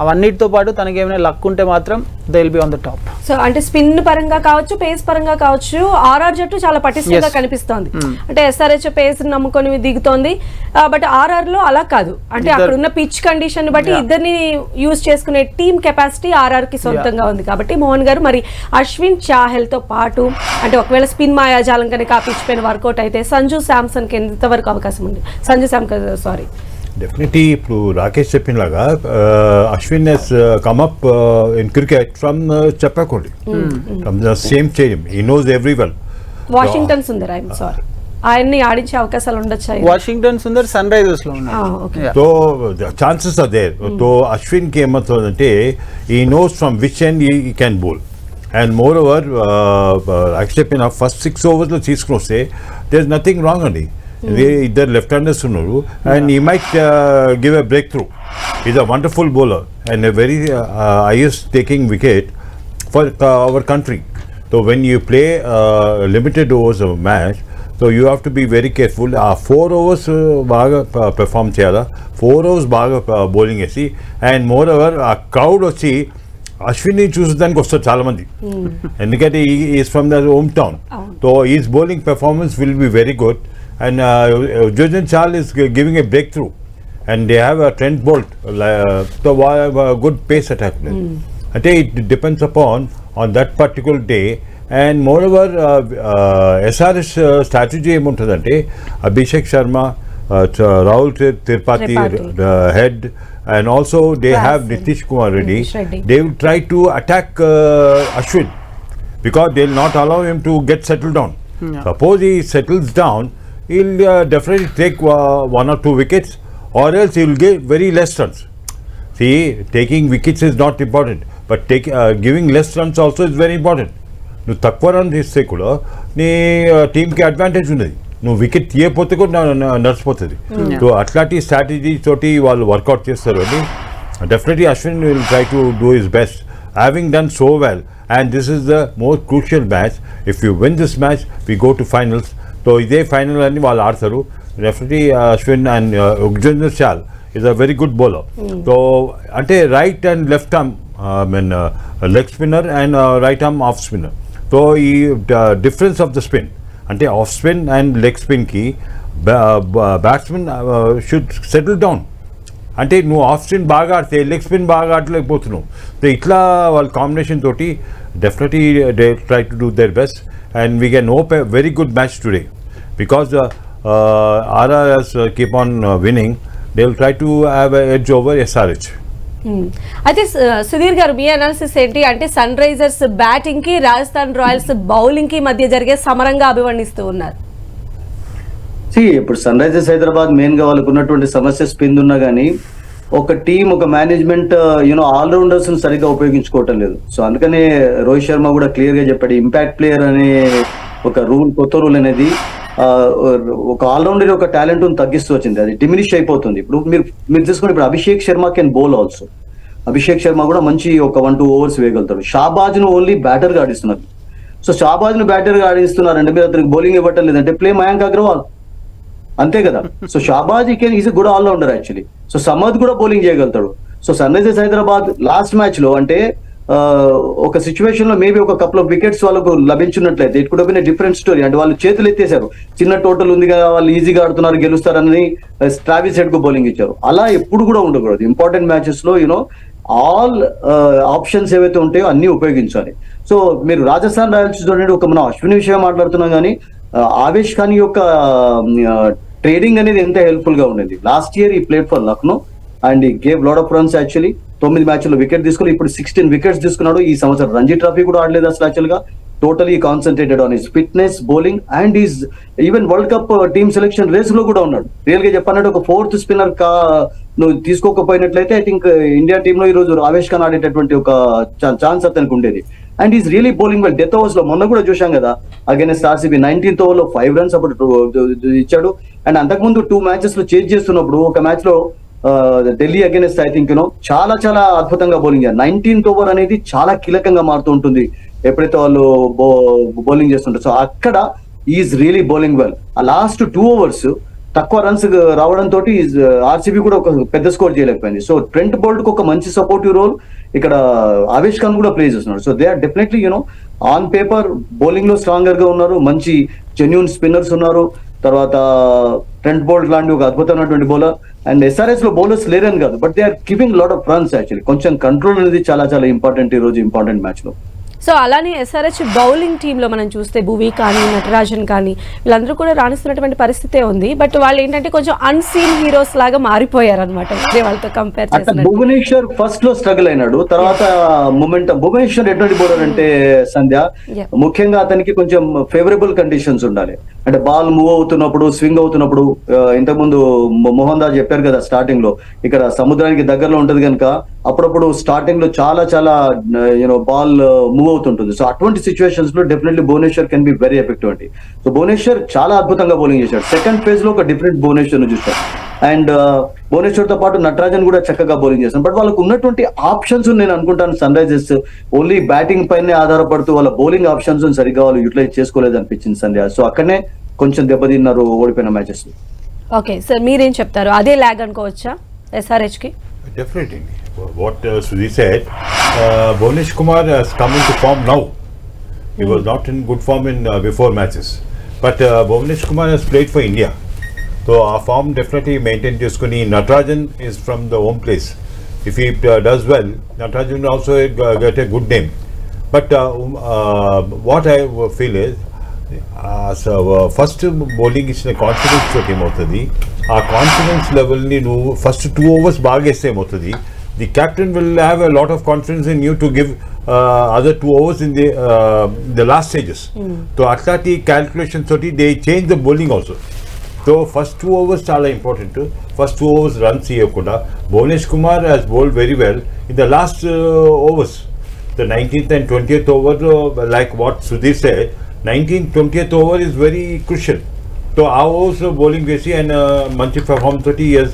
అవన్నిటితో పాటు తనకి ఏమైనా లక్ ఉంటే మాత్రం they will be on the top. So అంటే స్పిన్ పరంగా కావచ్చు, పేస్ పరంగా కావచ్చు, ఆర్ఆర్ జట్టు చాలా పటిష్టంగా కనిపిస్తోంది. అంటే ఎస్ఆర్హెచ్ పేస్ నమ్ముకొని దిగుతోంది. బట్ ఆర్ఆర్ లో అలా కాదు. అంటే అక్కడ ఉన్న పిచ్ కండిషన్ బట్టి ఇద్దరిని యూజ్ చేసుకునే టీమ్ కెపాసిటీ ఆర్ఆర్ కి సొంతంగా ఉంది. కాబట్టి మోహన్ గారు మరి అశ్విన్ చాహెల్ తో పాటు అంటే ఒకవేళ స్పిన్ మాయాజాలం కనుక ఆ పిచ్ పైన వర్కౌట్ అయితే సంజు శాంసన్ కి ఎంతవరకు అవకాశం ఉంది? Definitely, ఇప్పుడు రాకేష్ చెప్పినలాగా Ashwin has come up in cricket from చెప్పకుండి, from the same stadium. He knows everyone. Washington Sundar, I'm sorry, ఆయన్ని ఆడించే అవకాశాలు ఉండొచ్చు. వాషింగ్టన్ సుందర్ సన్ రైజర్స్ లో ఉన్నారు. So chances are there. So Ashwin కి ఏమవుతుందంటే he knows from which end he can bowl. And moreover చెప్పిన ఫస్ట్ 6 overs లో తీసుకుని వస్తే దేర్ ఇస్ నథింగ్ రాంగ్ అండి. ఇద్దరు లెఫ్ట్ హ్యాండర్స్ ఉన్నారు and he might give a breakthrough. Is a wonderful bowler and a very highest taking wicket for our country. So when you play limited overs match, so you have to be very careful. ఆ 4 overs బాగా perform చేయాలా, 4 overs బాగా bowling వేసి. And more over ఆ crowd వచ్చి అశ్విన్ని చూసేదానికి వస్తారు చాలా మంది, ఎందుకంటే is from the home town. So is bowling performance will be very good. And Jurgen Chahal is giving a breakthrough, and they have a Trent Bolt, so a good pace attack. I think it depends upon on that particular day. And moreover, SRS strategy emuntadante Abhishek Sharma, Rahul Tirupati head, and also they have Nitish Kumar Reddy. They will try to attack Ashwin because they will not allow him to get settled down. Suppose he settles down, he'll definitely take 1 or 2 wickets, or else he will give very less runs. See, taking wickets is not important, but giving less runs also is very important. నువ్వు తక్కువ run తీస్తే కూడా నీ టీంకి advantage ఉన్నది. నువ్వు wicket తీయకపోతే కూడా నడిచిపోతుంది. So అట్లాంటి స్ట్రాటజీ తోటి వాళ్ళు వర్కౌట్ చేస్తారు అని definitely Ashwin will try to do his best, having done so well. And this is the most crucial match. If you win this match we go to finals. So ఇదే final అని వాళ్ళు ఆడతారు. Definitely Ashwin and Yuzvendra Chahal is a very good bowler. So అంటే right and left arm mean leg spinner and right arm off spinner. So ఈ difference of the spin అంటే of spin and leg స్పిన్కి batsmen should settle down. అంటే నువ్వు of spin బాగా ఆడితే leg spin బాగా ఆడలేకపోతున్నావు. So ఇట్లా వాళ్ళ కాంబినేషన్ తోటి definitely they try to do their best. And we can hope a very good match today because RR has keep on winning, they will try to have an edge over SRH. అయితే సుధీర్ గారు మీ analysis ఏంటి అంటే Sunrisers batting కి Rajasthan Royals bowling కి మధ్య జరిగే సమరంగా అభివర్ణిస్తూ ఉన్నారు. ఇప్పుడు సన్ రైజర్స్ హైదరాబాద్ మెయిన్ గా వాళ్ళకు ఉన్నటువంటి సమస్య స్పిన్ ఉన్నా గానీ ఒక టీం ఒక మేనేజ్మెంట్ ఆల్రౌండర్స్ సరిగ్గా ఉపయోగించుకోవటం లేదు. సో అందుకనే రోహిత్ శర్మ కూడా క్లియర్ గా చెప్పాడు, ఇంపాక్ట్ ప్లేయర్ అనే ఒక రూల్, కొత్త రూల్ అనేది ఒక ఆల్రౌండర్ ఒక టాలెంట్ తగ్గిస్తూ వచ్చింది, అది డిమినిష్ అయిపోతుంది. ఇప్పుడు మీరు తీసుకుని ఇప్పుడు Abhishek Sharma can bowl also. Abhishek Sharma కూడా మంచి ఒక 1-2 ఓవర్స్ వేయగలుగుతాడు. షాబాజ్ ను ఓన్లీ బ్యాటర్ గా ఆడిస్తున్నారు. సో షాబాజ్ ను బ్యాటర్ గా ఆడిస్తున్నారంటే మీరు అతనికి బౌలింగ్ ఇవ్వటం లేదంటే ప్లే మయాంక్ అగ్రవాల్, అంతే కదా. So Shahbaz is good allrounder actually. So Samad కూడా బౌలింగ్ చేయగలుగుతాడు. So Sunrisers Hyderabad last match లో అంటే ఒక సిచ్యువేషన్ లో మేబీ ఒక కపుల్ ఆఫ్ వికెట్స్ వాళ్ళకు లభించున్నట్లయితే it could have been a different story. అంటే వాళ్ళు చేతులు ఎత్తేసారు, చిన్న టోటల్ ఉంది కదా వాళ్ళు ఈజీగా ఆడుతున్నారు గెలుస్తారని ట్రావిస్ హెడ్ కు బౌలింగ్ ఇచ్చారు. అలా ఎప్పుడు కూడా ఉండకూడదు. ఇంపార్టెంట్ మ్యాచెస్ లో ఆల్ ఆప్షన్స్ ఏవైతే ఉంటాయో అన్ని ఉపయోగించాలి. సో మీరు రాజస్థాన్ రాయల్స్ చూడండి, ఒక మనం అశ్విని విషయం మాట్లాడుతున్నాం కానీ ఆవేష్ ఖాన్ యొక్క ట్రేడింగ్ అనేది ఎంత హెల్ప్ఫుల్ గా ఉండేది. లాస్ట్ ఇయర్ ఈ ప్లేడ్ ఫర్ లక్నో అండ్ ఈ gave lot of runs actually. 9 మ్యాచ్ల్లో వికెట్ తీసుకుని ఇప్పుడు 16 వికెట్స్ తీసుకున్నాడు. ఈ సంవత్సరం రంజీ ట్రోఫీ కూడా ఆడలేదు అసలు యాక్చువల్ గా. Totally concentrated on his fitness, bowling and is even world cup team selection race లో కూడా ఉన్నాడు. రియల్ గా చెప్పాలంటే ఒక 4th స్పిన్నర్ నువ్వు తీసుకోకపోయినట్లయితే ఐ థింక్ ఇండియా టీమ్ లో ఈ రోజు ఆవేష్ ఖాన్ ఆడేటటువంటి ఒక ఛాన్స్ అతనికి ఉండేది. And is really bowling well. Death overs లో మొన్న కూడా చూసాం కదా అగైన్స్ ఆర్సీబీ 19th ఓవర్ లో 5 runs అప్పుడు ఇచ్చాడు. అండ్ అంతకుముందు 2 మ్యాచెస్ లో చేంజ్ చేస్తున్నప్పుడు ఒక మ్యాచ్ లో ఢిల్లీ అగైన్స్ ఐ థింక్ చాలా చాలా అద్భుతంగా బౌలింగ్ చేయాలి. 19th ఓవర్ అనేది చాలా కీలకంగా మారుతూ ఉంటుంది ఎప్పుడైతే వాళ్ళు బౌలింగ్ చేస్తుంటారు. సో అక్కడ ఈజ్ రియలీ బౌలింగ్ వెల్. ఆ లాస్ట్ 2 overs తక్కువ రన్స్ రావడంతో ఆర్సీబీ కూడా ఒక పెద్ద స్కోర్ చేయలేకపోయింది. సో ట్రెంట్ బోల్ట్ కు ఒక మంచి సపోర్టివ్ రోల్ ఇక్కడ ఆవేష్ ఖాన్ కూడా ప్లే చేస్తున్నాడు. So they are definitely on paper bowling లో స్ట్రాంగర్ గా ఉన్నారు, మంచి జెన్యూన్ స్పిన్నర్స్ ఉన్నారు. తర్వాత ట్రెంట్ బోల్ట్ లాంటి ఒక అద్భుతమైనటువంటి బౌలర్. అండ్ ఎస్ఆర్ఎస్ లో బౌలర్స్ లేరని కాదు, but they are giving lot of runs actually. కొంచెం కంట్రోల్ అనేది చాలా చాలా ఇంపార్టెంట్ ఈ రోజు ఇంపార్టెంట్ మ్యాచ్ లో. సో అలానే ఎస్ఆర్హెచ్ బౌలింగ్ టీంలో మనం చూస్తే భువి కానీ నటరాజన్ కానీ వీళ్ళందరూ కూడా రాణిస్తున్నటువంటి పరిస్థితే ఉంది. బట్ వాళ్ళు ఏంటంటే కొంచెం అన్సీన్ హీరోస్ లాగా మారిపోయారు అనమాట వాళ్ళతో కంపేర్ చేస్తే. భువనేశ్వర్ ఫస్ట్ లో స్ట్రగుల్ అయినాడు, తర్వాత మొమెంటం. భువనేశ్వర్ ఎటువంటి బౌలర్ అంటే సంధ్య, ముఖ్యంగా అతనికి కొంచెం ఫేవరబుల్ కండిషన్స్ ఉండాలి. అంటే బాల్ మూవ్ అవుతున్నప్పుడు, స్వింగ్ అవుతున్నప్పుడు, ఇంతకుముందు మోహన్ దాస్ చెప్పారు కదా స్టార్టింగ్ లో ఇక్కడ సముద్రానికి దగ్గరలో ఉంటది కనుక అప్పుడప్పుడు స్టార్టింగ్ లో చాలా చాలా బాల్ మూవ్ అవుతుంటుంది. సో అటువంటి సిచ్యువేషన్స్ లో definitely Bhuvneshwar can be very effective అండి. సో భువనేశ్వర్ చాలా అద్భుతంగా బౌలింగ్ చేశాడు. సెకండ్ ఫేజ్ లో ఒక డిఫరెంట్ భువనేశ్వర్ ను చూశాడు. అండ్ భువనేశ్వర్ తో పాటు నటరాజన్ కూడా చక్కగా బౌలింగ్ చేశాడు. బట్ వాళ్ళకు ఉన్నటువంటి ఆప్షన్స్ నేను అనుకుంటాను సన్ రైజర్స్ ఓన్లీ బ్యాటింగ్ పైనే ఆధారపడుతూ వాళ్ళ బౌలింగ్ ఆప్షన్స్ సరిగ్గా వాళ్ళు యూటిలైజ్ చేసుకోలేదు అనిపించింది సంధ్య. సో అక్కడనే కొంచెం దెబ్బతిన్నారు ఓడిపోయిన మ్యాచెస్. ఓకే సార్, మీరేం చెప్తారు? అదే లాగ్ అనుకోవచ్చా ఎస్ఆర్హెచ్ కి? Definitely. What Sudhi said, Bhunesh Kumar has come into form now. He was not in good form in before matches. But Bhunesh Kumar has played for India. So our form definitely maintained Juskuni. Natarajan is from the home place. If he does well, Natarajan will also get a good name. But what I feel is, first bowling ఇచ్చిన confidence తోటి ఏమవుతుంది, ఆ confidence లెవెల్ని నువ్వు first 2 overs బాగా వేస్తే ఏమవుతుంది, the captain will have a lot of confidence in you to give other 2 overs in the last stages. So అట్లాంటి క్యాల్కులేషన్స్ తోటి they change the bowling also. So first 2 overs చాలా important. First 2 overs runs ఇవ్వకుండా Bhuvanesh Kumar has bowled very well in the last overs. The 19th and 20th over, like what Sudhir said, 19th, 20th over is very crucial. So our also bowling Vesi and Manchi performed 30 years,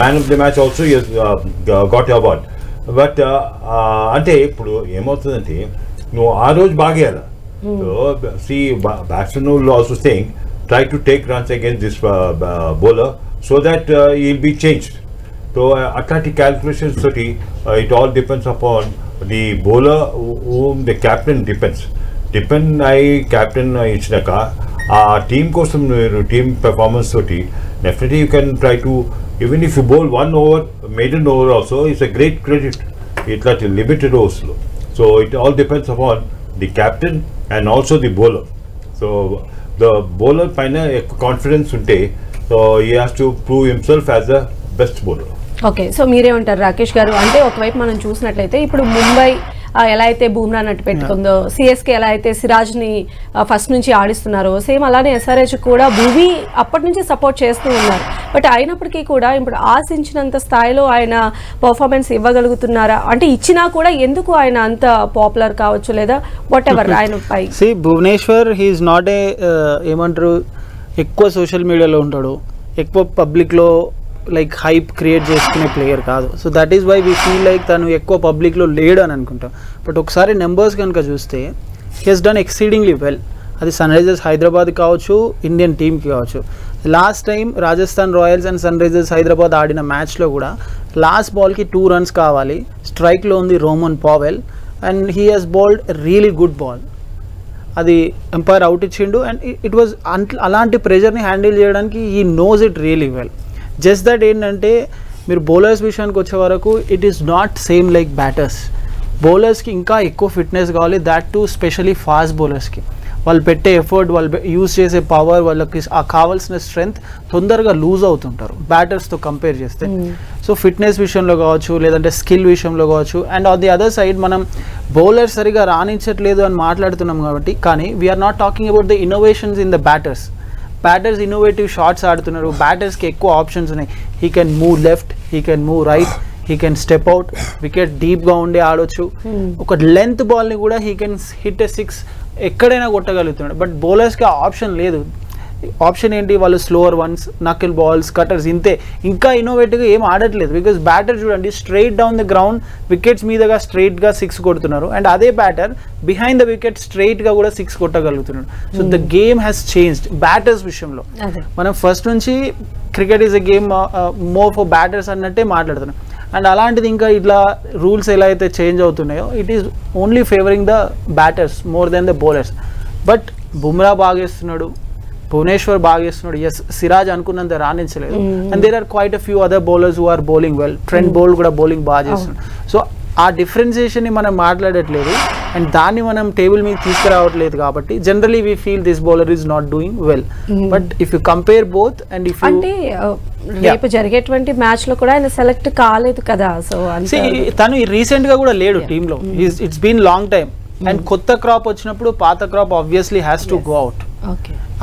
man of the match also he has got award. But ante ippudu emotundante no aa roju baageyala. So see batsman will also saying try to take runs against this bowler so that he will be changed. So atlati calculations toti it all depends upon the bowler whom the captain depend అయ్యి captain ఇచ్చినాక ఆ team కోసం team performance తోటి definitely you can try to even if you bowl 1 over maiden over also it's a great credit ఇట్లాంటి limited ఓవర్స్లో. So it all depends upon the captain and also the bowler. So the bowler పైన ఎక్కువ confidence ఉంటే so he has to prove himself as the best bowler. Okay, so మీరేమంటారు రాకేష్ గారు? అంటే ఒకవైపు మనం చూసినట్లయితే ఇప్పుడు ముంబై ఎలా అయితే బూమ్రా నట్టు పెట్టుకుందో, సిఎస్కే ఎలా అయితే సిరాజ్ని ఫస్ట్ నుంచి ఆడిస్తున్నారో, సేమ్ అలానే ఎస్ఆర్హెచ్ కూడా భూమి అప్పటి నుంచి సపోర్ట్ చేస్తూ ఉన్నారు. బట్ అయినప్పటికీ కూడా ఇప్పుడు ఆశించినంత స్థాయిలో ఆయన పర్ఫార్మెన్స్ ఇవ్వగలుగుతున్నారా? అంటే ఇచ్చినా కూడా ఎందుకు ఆయన అంత పాపులర్ కావచ్చు లేదా వాట్ ఎవర్ ఆయన పై భువనేశ్వర్ హీఈస్ నాట్ ఏ ఏమంటారు, ఎక్కువ సోషల్ మీడియాలో ఉంటాడు, ఎక్కువ పబ్లిక్లో లైక్ హైప్ క్రియేట్ చేసుకునే ప్లేయర్ కాదు. So that is why we feel like తను ఎక్కువ పబ్లిక్లో లేడు అని అనుకుంటాం. బట్ ఒకసారి నెంబర్స్ కనుక చూస్తే he has done exceedingly well. అది సన్ రైజర్స్ హైదరాబాద్ కావచ్చు, ఇండియన్ టీమ్కి కావచ్చు. Last time Rajasthan Royals and Sunrisers Hyderabad ఆడిన మ్యాచ్లో కూడా లాస్ట్ బాల్కి 2 runs కావాలి, స్ట్రైక్లో ఉంది Rovman Powell and he has bowled really good ball. అది ఎంపైర్ అవుట్ ఇచ్చిండు అండ్ ఇట్ వాజ్ అలాంటి ప్రెషర్ని హ్యాండిల్ చేయడానికి he knows it really well. Just that ఏంటంటే మీరు బౌలర్స్ విషయానికి వచ్చే వరకు it is not same like batters. బౌలర్స్కి ఇంకా ఎక్కువ ఫిట్నెస్ కావాలి, దాట్ టు స్పెషలీ ఫాస్ట్ బౌలర్స్కి. వాళ్ళు పెట్టే ఎఫర్ట్, వాళ్ళు యూజ్ చేసే పవర్, వాళ్ళకి ఆ కావాల్సిన స్ట్రెంగ్త్ తొందరగా లూజ్ అవుతుంటారు బ్యాటర్స్తో కంపేర్ చేస్తే. సో ఫిట్నెస్ విషయంలో కావచ్చు, లేదంటే స్కిల్ విషయంలో కావచ్చు. And on the other side మనం బౌలర్ సరిగా రాణించట్లేదు అని మాట్లాడుతున్నాం కాబట్టి, కానీ we are not talking about the innovations in the batters. Batters innovative shots ఆడుతున్నారు, బ్యాటర్స్కి ఎక్కువ ఆప్షన్స్ ఉన్నాయి. He can move left, he can move right, he can step out, wicket డీప్గా ఉండే ఆడొచ్చు. ఒక లెంత్ బాల్ని కూడా హీ కెన్ హిట్ ఎ 6 ఎక్కడైనా కొట్టగలుగుతున్నాడు. బట్ బౌలర్స్కి ఆ ఆప్షన్ లేదు. ఆప్షన్ ఏంటి, వాళ్ళు slower ones, knuckle balls, cutters, ఇంతే. ఇంకా ఇన్నోవేటివ్గా ఏం ఆడట్లేదు. బికాస్ బ్యాటర్ చూడండి straight down the ground wickets మీదగా స్ట్రైట్గా 6 కొడుతున్నారు. అండ్ అదే బ్యాటర్ బిహైండ్ ద వికెట్ స్ట్రైట్గా కూడా 6 కొట్టగలుగుతున్నాడు. So the game has changed batters విషయంలో. మనం ఫస్ట్ నుంచి cricket is a game more for batters అన్నట్టే మాట్లాడుతున్నాం. అండ్ అలాంటిది ఇంకా ఇట్లా రూల్స్ ఎలా అయితే చేంజ్ అవుతున్నాయో it is only favouring the batters more than the bowlers. But Bumrah బాగేస్తున్నాడు, భువనేశ్వర్ బాగేస్తున్నాడు. ఎస్, సిరాజ్ అనుకున్నంత రాణించలేదు. And there are quite a few other bowlers who are bowling well. Trent Boult కూడా బౌలింగ్ బాగా చేస్తున్నాడు. సో ఆ డిఫరెన్సియేషన్ని మనం మాట్లాడట్లేదు అండ్ దాన్ని మనం టేబుల్ మీద తీసుకురావట్లేదు. కాబట్టి generally we feel this bowler is not doing well. But if you compare both and if అంటే రేపు జరిగేటువంటి మ్యాచ్ లో కూడా ఆయన సెలెక్ట్ కాలేదు కదా. సో తను రీసెంట్ గా కూడా లేడు టీంలో. It's been long time. And కొత్త క్రాప్ వచ్చినప్పుడు పాత crop obviously has to go out.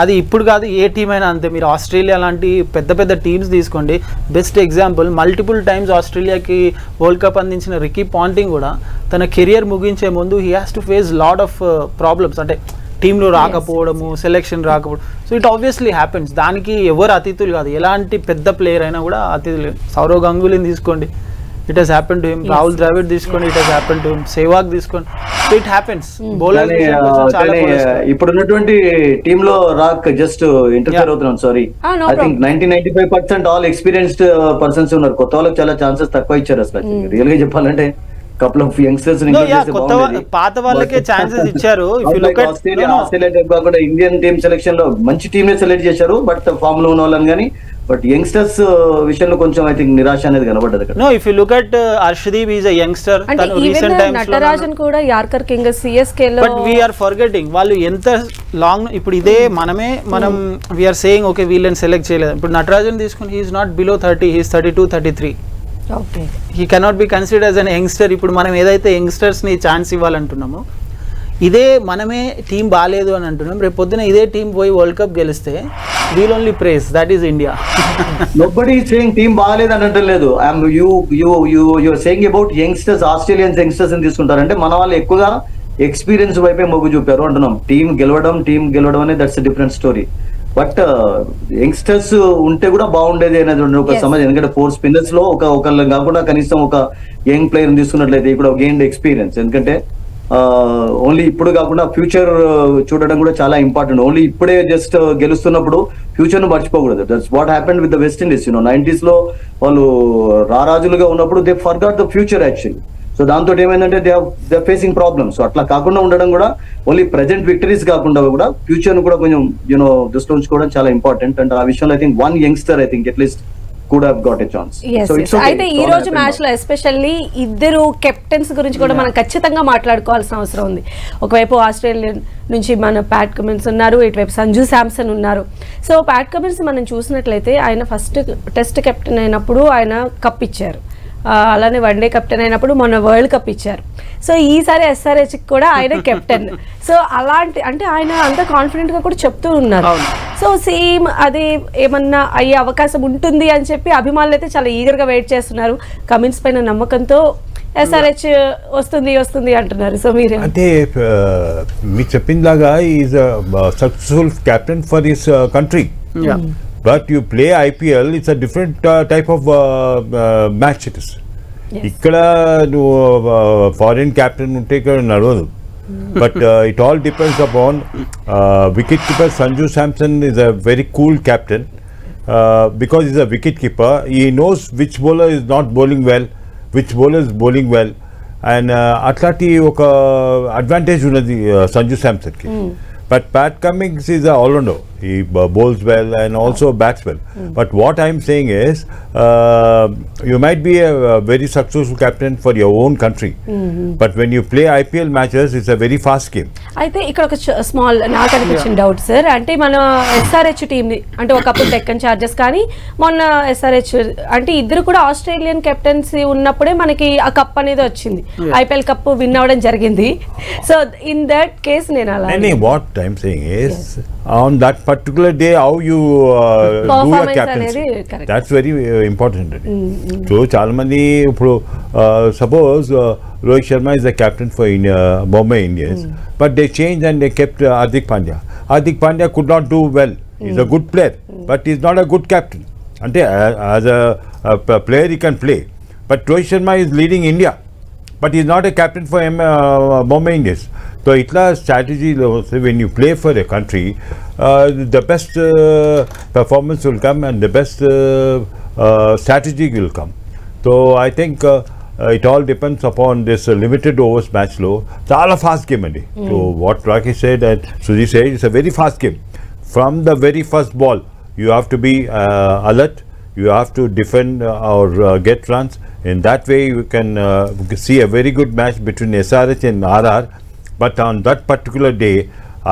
అది ఇప్పుడు కాదు, ఏ టీం అయినా అంతే. మీరు ఆస్ట్రేలియా లాంటి పెద్ద పెద్ద టీమ్స్ తీసుకోండి. బెస్ట్ ఎగ్జాంపుల్, మల్టిపుల్ టైమ్స్ ఆస్ట్రేలియాకి వరల్డ్ కప్ అందించిన రికీ పాంటింగ్ కూడా తన కెరియర్ ముగించే ముందు he has to face lot of problems. అంటే టీంలో రాకపోవడము, సెలెక్షన్ రాకపోవడం. So it obviously happens. దానికి ఎవరు అతిథులు కాదు, ఎలాంటి పెద్ద ప్లేయర్ అయినా కూడా అతిథులు. సౌరవ్ గంగూలీని తీసుకోండి, it has happen to him. Rahul Dravid తీసుకోండి, it has happen to him. Sehwag తీసుకోండి, ఇట్ హ్యాపెన్స్. బౌలర్ ఇప్పుడు ఉన్నటువంటి టీమ్ లో రాక్ జస్ట్ ఇంటర్ఫియర్ అవుతున్నాను, sorry. I think 90-95% all experienced persons ఉన్నారు. కొత్త వాళ్ళకి చాలా ఛాన్సెస్ తక్కువ ఇచ్చారు. అసలు రియల్ గా చెప్పాలంటే కపుల్ ఆఫ్ యంగ్స్టర్స్ పాత వాళ్ళకే ఛాన్సెస్ ఇచ్చారు. ఆస్ట్రేలియా కాకుండా ఇండియన్ టీమ్ సెలెక్షన్ లో మంచి టీమ్ నే సెలెక్ట్ చేశారు. బట్ ఫామ్ లో ఉన్న వాళ్ళని కానీ బట్ యంగ్స్టర్స్ విషయంలో కొంచెం ఐ థింక్ నిరాశ అనేది కనబడ్డది. No, if you look at Arshdeep is a youngster. తను రీసెంట్ టైమ్స్ లో నటరాజన్ కూడా యార్కర్ కింగ్ సిఎస్కే లో. బట్ వి ఆర్ ఫర్గెటింగ్ వాళ్ళు ఎంత లాంగ్. ఇప్పుడు ఇదే మనం వి ఆర్ సేయింగ్ ఓకే వీళ్ళని సెలెక్ట్ చేయలేదు. ఇప్పుడు నటరాజన్ తీసుకుని he is not below 30, he is 32-33. Okay, he cannot be considered as an youngster. ఇప్పుడు మనం ఏదైతే యంగ్స్టర్స్ ని ఛాన్స్ ఇవ్వాలంటున్నామో, ఇదే మనమే టీం బాగాలేదు అని అంటున్నాం. రేపు పొద్దున ఇదే టీం పోయి వరల్డ్ కప్ గెలిస్తే we'll only praise, that is India. Nobody is saying team బాగాలేదు అని అంటలేదు. You are saying about youngsters, Australians youngsters అని తీసుకుంటారంటే మన వాళ్ళు ఎక్కువగా ఎక్స్పీరియన్స్ వైపే మొగ్గు చూపారు అంటున్నాం. టీం గెలవడం అనేది that's different story. But youngsters ఉంటే కూడా బాగుండేది అనేది ఒక సమస్య. ఎందుకంటే 4 స్పిన్నర్స్ లో ఒకళ్ళని కాకుండా కనీసం ఒక యంగ్ ప్లేయర్ తీసుకున్నట్లయితే ఇప్పుడు గెయిన్డ్ ఎక్స్పీరియన్స్. ఎందుకంటే ఓన్లీ ఇప్పుడు కాకుండా ఫ్యూచర్ చూడడం కూడా చాలా ఇంపార్టెంట్. ఓన్లీ ఇప్పుడే జస్ట్ గెలుస్తున్నప్పుడు ఫ్యూచర్ ను మర్చిపోకూడదు. That's what happened with the west Indies. 90s లో వాళ్ళు రారాజులుగా ఉన్నప్పుడు they forgot the future actually. So దాంతో ఏమైందంటే దే ఫేసింగ్ ప్రాబ్లమ్స్. సో అట్లా కాకుండా ఉండడం కూడా ఓన్లీ ప్రెజెంట్ విక్టరీస్ కాకుండా కూడా ఫ్యూచర్ ను కూడా కొంచెం దృష్టిలో ఉంచుకోవడం చాలా ఇంపార్టెంట్. అండ్ ఆ విషయంలో I think one youngster I think at least could have got a chance. Yes, So yes. it's okay. అయితే It's ఈ all రోజు happened మ్యాచ్ now. లో ఎస్పెషల్లీ ఇద్దరు కెప్టెన్స్ గురించి కూడా మనం ఖచ్చితంగా మాట్లాడుకోవాల్సిన అవసరం ఉంది. ఒకవైపు ఆస్ట్రేలియా నుంచి మన ప్యాట్ కమిన్స్ ఉన్నారు, ఇటువైపు సంజు శాంసన్ ఉన్నారు. సో ప్యాట్ కమిన్స్ మనం చూసినట్లయితే ఆయన ఫస్ట్ టెస్ట్ కెప్టెన్ అయినప్పుడు ఆయన కప్ ఇచ్చారు, అలానే వన్డే కెప్టెన్ అయినప్పుడు మొన్న వరల్డ్ కప్ ఇచ్చారు. సో ఈసారి ఎస్ఆర్హెచ్కి కూడా ఆయన కెప్టెన్. సో అలాంటి అంటే ఆయన అంత కాన్ఫిడెంట్గా కూడా చెప్తూ ఉన్నారు. సో సేమ్ అది ఏమన్నా అయ్యే అవకాశం ఉంటుంది అని చెప్పి అభిమానులు అయితే చాలా ఈగర్గా వెయిట్ చేస్తున్నారు. కమిన్స్ పైన నమ్మకంతో ఎస్ఆర్హెచ్ వస్తుంది అంటున్నారు. సో మీరు అంటే మీరు చెప్పిందాగా is successful captain for his country. But you play IPL, it's a different type of match it is. ఇక్కడ నువ్వు ఫారిన్ క్యాప్టెన్ ఉంటే ఇక్కడ నడవదు. But it all depends upon wicket keeper. Sanju Samson is a very cool captain because he's a wicket keeper. He knows which bowler is not bowling well, which bowler is bowling well, and అట్లాంటి ఒక advantage ఉన్నది Sanju శాంసన్కి. But Pat Cummins is an all-rounder. He bowls well and also bats well. But what I'm saying is, you might be a very successful captain for your own country. But when you play IPL matches, it's a very fast game. అయితే ఇక్కడ ఒక small నాకు అనిపించిన doubt sir. అంటే మన SRH టీంని అంటే ఒకప్పుడు డెక్కన్ చార్జర్స్ కానీ మొన్న ఎస్ఆర్హెచ్ అంటే ఇద్దరు కూడా ఆస్ట్రేలియన్ కెప్టెన్సీ ఉన్నప్పుడే మనకి ఆ కప్ అనేది వచ్చింది, ఐపీఎల్ కప్ విన్ అవ్వడం జరిగింది. సో ఇన్ దట్ కేస్ నేను అలా What I'm saying is, on that particular day, how you do your captaincy, that's very important. So, చాలా మంది ఇప్పుడు suppose Rohit Sharma is the captain for Bombay Indians, but they changed and they kept Hardik Pandya. Hardik Pandya could not do well. He's a good player, but he's not a good captain. Ante as a player he can play, but Rohit Sharma is leading India, but he's not a captain for Bombay Indians. So itla strategy, when you play for a country, the best performance will come and the best strategy will come. So I think it all depends upon this limited overs match low. Chala fast game andi. So what Rakesh said and Suji said, it's a very fast game. From the very first ball, you have to be alert. You have to defend or get runs. In that way, you can see a very good match between SRH and RR. But on that particular day,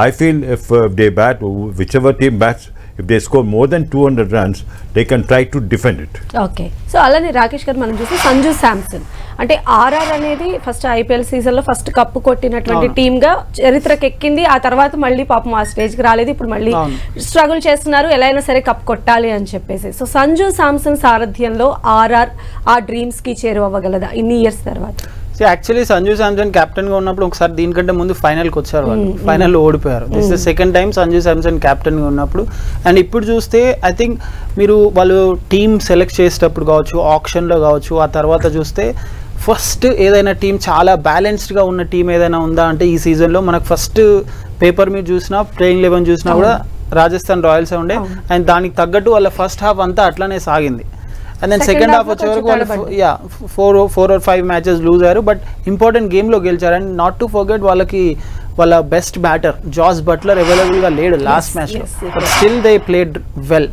I feel if they bat, whichever team bats, if they score more than 200 runs, they can try to defend it. Okay. So అలానే రాకేష్ గారు మనం చూస్తే సంజు శాంసన్ అంటే RR అనేది first IPL సీజన్లో first cup కొట్టినటువంటి టీమ్గా చరిత్రకు ఎక్కింది. ఆ తర్వాత మళ్ళీ పాపం ఆ స్టేజ్కి రాలేదు, ఇప్పుడు మళ్ళీ స్ట్రగుల్ చేస్తున్నారు, ఎలా అయినా సరే కప్ కొట్టాలి అని చెప్పేసి. సో సంజు శాంసన్ సారథ్యంలో ఆర్ఆర్ ఆ డ్రీమ్స్కి చేరువవ్వగలదా ఇన్ని ఇయర్స్ తర్వాత? సో యాక్చువల్లీ సంజు శాంసన్ కెప్టెన్గా ఉన్నప్పుడు ఒకసారి దీనికంటే ముందు ఫైనల్కి వచ్చారు, వాళ్ళు ఫైనల్లో ఓడిపోయారు. This the second time Sanju Samson కెప్టెన్గా ఉన్నప్పుడు. అండ్ ఇప్పుడు చూస్తే ఐ థింక్ మీరు వాళ్ళు టీమ్ సెలెక్ట్ చేసేటప్పుడు కావచ్చు, ఆప్షన్లో కావచ్చు, ఆ తర్వాత చూస్తే ఫస్ట్ ఏదైనా టీం చాలా బ్యాలెన్స్డ్గా ఉన్న టీం ఏదైనా ఉందా అంటే ఈ సీజన్లో మనకు ఫస్ట్ పేపర్ మీద చూసినా ప్లేయింగ్ 11 చూసినా కూడా రాజస్థాన్ రాయల్సే ఉండే. అండ్ దానికి తగ్గట్టు వాళ్ళ ఫస్ట్ హాఫ్ అంతా అట్లానే సాగింది. అండ్ దెన్ సెకండ్ హాఫ్ వచ్చే వరకు వాళ్ళు 4 or 5 మ్యాచెస్ లూజ్ అయ్యారు, బట్ ఇంపార్టెంట్ గేమ్లో గెలిచారు. అండ్ నాట్ టు ఫర్గెట్ వాళ్ళకి వాళ్ళ బెస్ట్ బ్యాటర్ జాస్ బట్లర్ అవైలబుల్గా లేడు లాస్ట్ మ్యాచ్లో, but still they played well.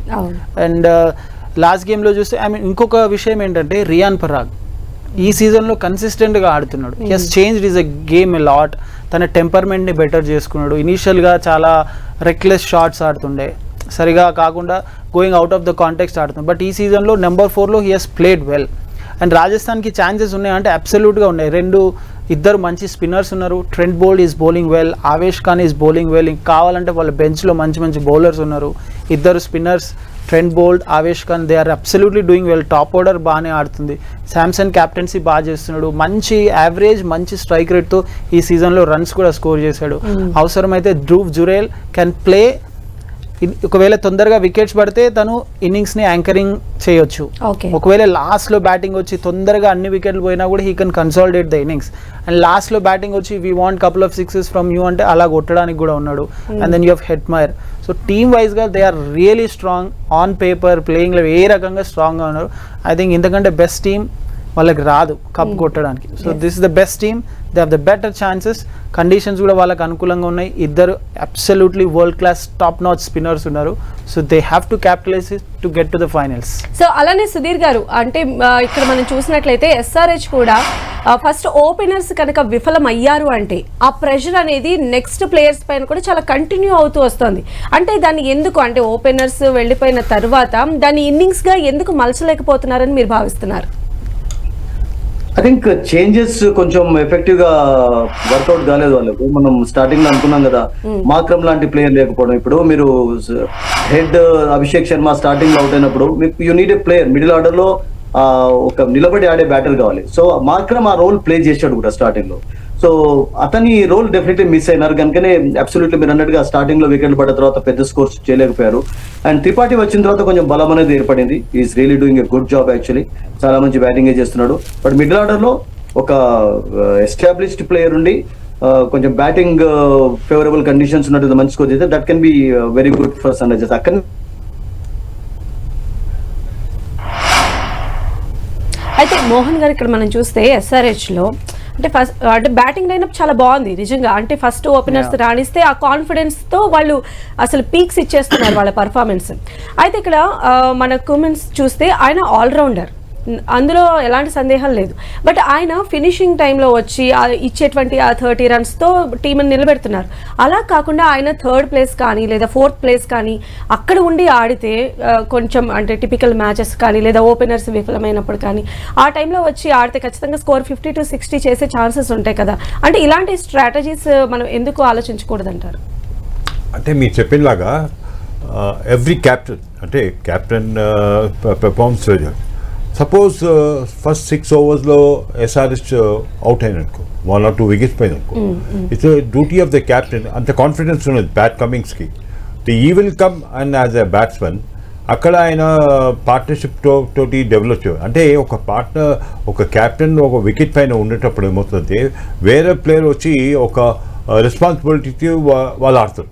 And last గేమ్లో చూస్తే ఐ మీన్ ఇంకొక విషయం ఏంటంటే రియాన్ పరాగ్ ఈ సీజన్లో కన్సిస్టెంట్గా ఆడుతున్నాడు. He has changed is a game a lot. తన టెంపర్మెంట్ని బెటర్ చేసుకున్నాడు. ఇనీషియల్గా చాలా రెక్లెస్ షాట్స్ ఆడుతుండే, సరిగా కాకుండా going out of the context ఆడుతుంది. బట్ ఈ సీజన్లో నెంబర్ 4లో he has played well. And రాజస్థాన్కి ఛాన్సెస్ ఉన్నాయంటే అబ్సల్యూట్గా ఉన్నాయి. ఇద్దరు మంచి స్పిన్నర్స్ ఉన్నారు. Trent Boult is bowling well, Avesh Khan is bowling well. ఇంకా కావాలంటే వాళ్ళ బెంచ్లో మంచి బౌలర్స్ ఉన్నారు. ఇద్దరు spinners Trent Boult, Avesh Khan, they are absolutely doing well. Top order బాగానే ఆడుతుంది. శాంసన్ క్యాప్టెన్సీ బాగా చేస్తున్నాడు. మంచి యావరేజ్ మంచి స్ట్రైక్ రేట్తో ఈ సీజన్లో రన్స్ కూడా స్కోర్ చేశాడు. అవసరమైతే ధ్రువ్ జురేల్ కెన్ ప్లే. ఒకవేళ తొందరగా వికెట్స్ పడితే తను ఇన్నింగ్స్ని యాంకరింగ్ చేయొచ్చు. ఒకవేళ లాస్ట్లో బ్యాటింగ్ వచ్చి తొందరగా అన్ని వికెట్లు పోయినా కూడా he can consolidate the innings. And లాస్ట్లో బ్యాటింగ్ వచ్చి we want couple of sixes from you అంటే అలా కొట్టడానికి కూడా ఉన్నాడు. And then you have Hetmyer. So team వైజ్గా they are really strong. On paper ప్లేయింగ్లో ఏ రకంగా స్ట్రాంగ్గా ఉన్నారు. ఐ థింక్ ఇంతకంటే బెస్ట్ టీమ్ వాళ్ళకి రాదు కప్ కొట్టడానికి. So this is the best team, they have the better chances, conditions కూడా వాళ్ళకి అనుకూలంగా ఉన్నాయి. ఇద్దరు absolutely world class top notch spinners ఉన్నారు. So they have to capitalize to get to the finals. So అలానే సుధీర్ గారు, అంటే ఇక్కడ మనం చూసినట్లయితే SRH కూడా ఫస్ట్ ఓపెనర్స్ కనుక విఫలం అయ్యారు అంటే ఆ ప్రెషర్ అనేది నెక్స్ట్ ప్లేయర్స్ పైన కూడా చాలా కంటిన్యూ అవుతూ వస్తుంది. అంటే దాన్ని ఎందుకు, అంటే ఓపెనర్స్ వెళ్ళిపోయిన తర్వాత దాన్ని ఇన్నింగ్స్ గా ఎందుకు మలచలేకపోతున్నారని మీరు భావిస్తున్నారు? ఐ థింక్ చేంజెస్ కొంచెం ఎఫెక్టివ్ గా వర్కౌట్ కాలేదు వాళ్ళకు. మనం స్టార్టింగ్ లో అనుకున్నాం కదా, మాక్రమ్ లాంటి ప్లేయర్ లేకపోవడం. ఇప్పుడు మీరు హెడ్ అభిషేక్ శర్మ స్టార్టింగ్ లో అవుట్ అయినప్పుడు మీకు you need a player middle order లో ఒక నిలబడి ఆడే బ్యాటర్ కావాలి. సో మాక్రమ్ ఆ రోల్ ప్లే చేశాడు కూడా స్టార్టింగ్ లో. సో అతని రోల్ డెఫినెట్లీ మిస్ అయినారు కనుకనే అబ్సల్యూట్లీ మీరు అన్నట్టుగా స్టార్టింగ్ లో వికెట్లు పడ్డ తర్వాత పెద్ద స్కోర్స్ చేయలేకపోయారు. అండ్ త్రిపాఠి వచ్చిన తర్వాత కొంచెం బలం అనేది ఏర్పడింది. Is really doing a good job actually, చాలా మంచి బ్యాటింగ్ చేస్తున్నాడు. బట్ మిడిల్ ఆర్డర్ లో ఒక ఎస్టాబ్లిష్డ్ ప్లేయర్ ఉండి కొంచెం బ్యాటింగ్ ఫేవరబుల్ కండిషన్స్ ఉన్నట్టు మంచి స్కోర్ చేస్తే that can be very good for Sunrisers. అక్కడ అయితే మోహన్ గారు, ఇక్కడ మనం చూస్తే SRH లో అంటే ఫస్ట్ అంటే బ్యాటింగ్ లైనప్ చాలా బాగుంది నిజంగా. అంటే ఫస్ట్ ఓపెనర్స్ రాణిస్తే ఆ కాన్ఫిడెన్స్ తో వాళ్ళు అసలు పీక్స్ ఇచ్చేస్తున్నారు వాళ్ళ పర్ఫార్మెన్స్. అయితే ఇక్కడ మన కుమిన్స్ చూస్తే ఆయన ఆల్రౌండర్, అందులో ఎలాంటి సందేహం లేదు. బట్ ఆయన ఫినిషింగ్ టైంలో వచ్చి ఇచ్చేటువంటి ఆ 30 రన్స్తో టీంని నిలబెడుతున్నారు. అలా కాకుండా ఆయన 3rd ప్లేస్ కానీ లేదా 4th ప్లేస్ కానీ అక్కడ ఉండి ఆడితే కొంచెం అంటే టిపికల్ మ్యాచెస్ కానీ లేదా ఓపెనర్స్ విఫలమైనప్పుడు కానీ ఆ టైంలో వచ్చి ఆడితే ఖచ్చితంగా స్కోర్ 50 to 60 చేసే ఛాన్సెస్ ఉంటాయి కదా. అంటే ఇలాంటి స్ట్రాటజీస్ మనం ఎందుకు ఆలోచించకూడదంటారు? అంటే మీరు చెప్పినలాగా ఎవ్రీ క్యాప్టెన్ అంటే క్యాప్టెన్ పెర్ఫార్మెన్స్. సపోజ్ ఫస్ట్ 6 ఓవర్స్లో SRH అవుట్ అయిననుకో, 1 or 2 వికెట్స్ పోయిననుకో, it's duty of the captain. అంత కాన్ఫిడెన్స్ ఉన్నది బ్యాట్ కమింగ్స్కి. He will come and as a batsmen అక్కడ ఆయన పార్ట్నర్షిప్ తోటి డెవలప్ చేయాలి. అంటే ఒక పార్ట్నర్, ఒక క్యాప్టెన్ ఒక వికెట్ పైన ఉండేటప్పుడు ఏమవుతుంది, వేరే ప్లేయర్ వచ్చి ఒక రెస్పాన్సిబిలిటీ వాళ్ళు ఆడతారు.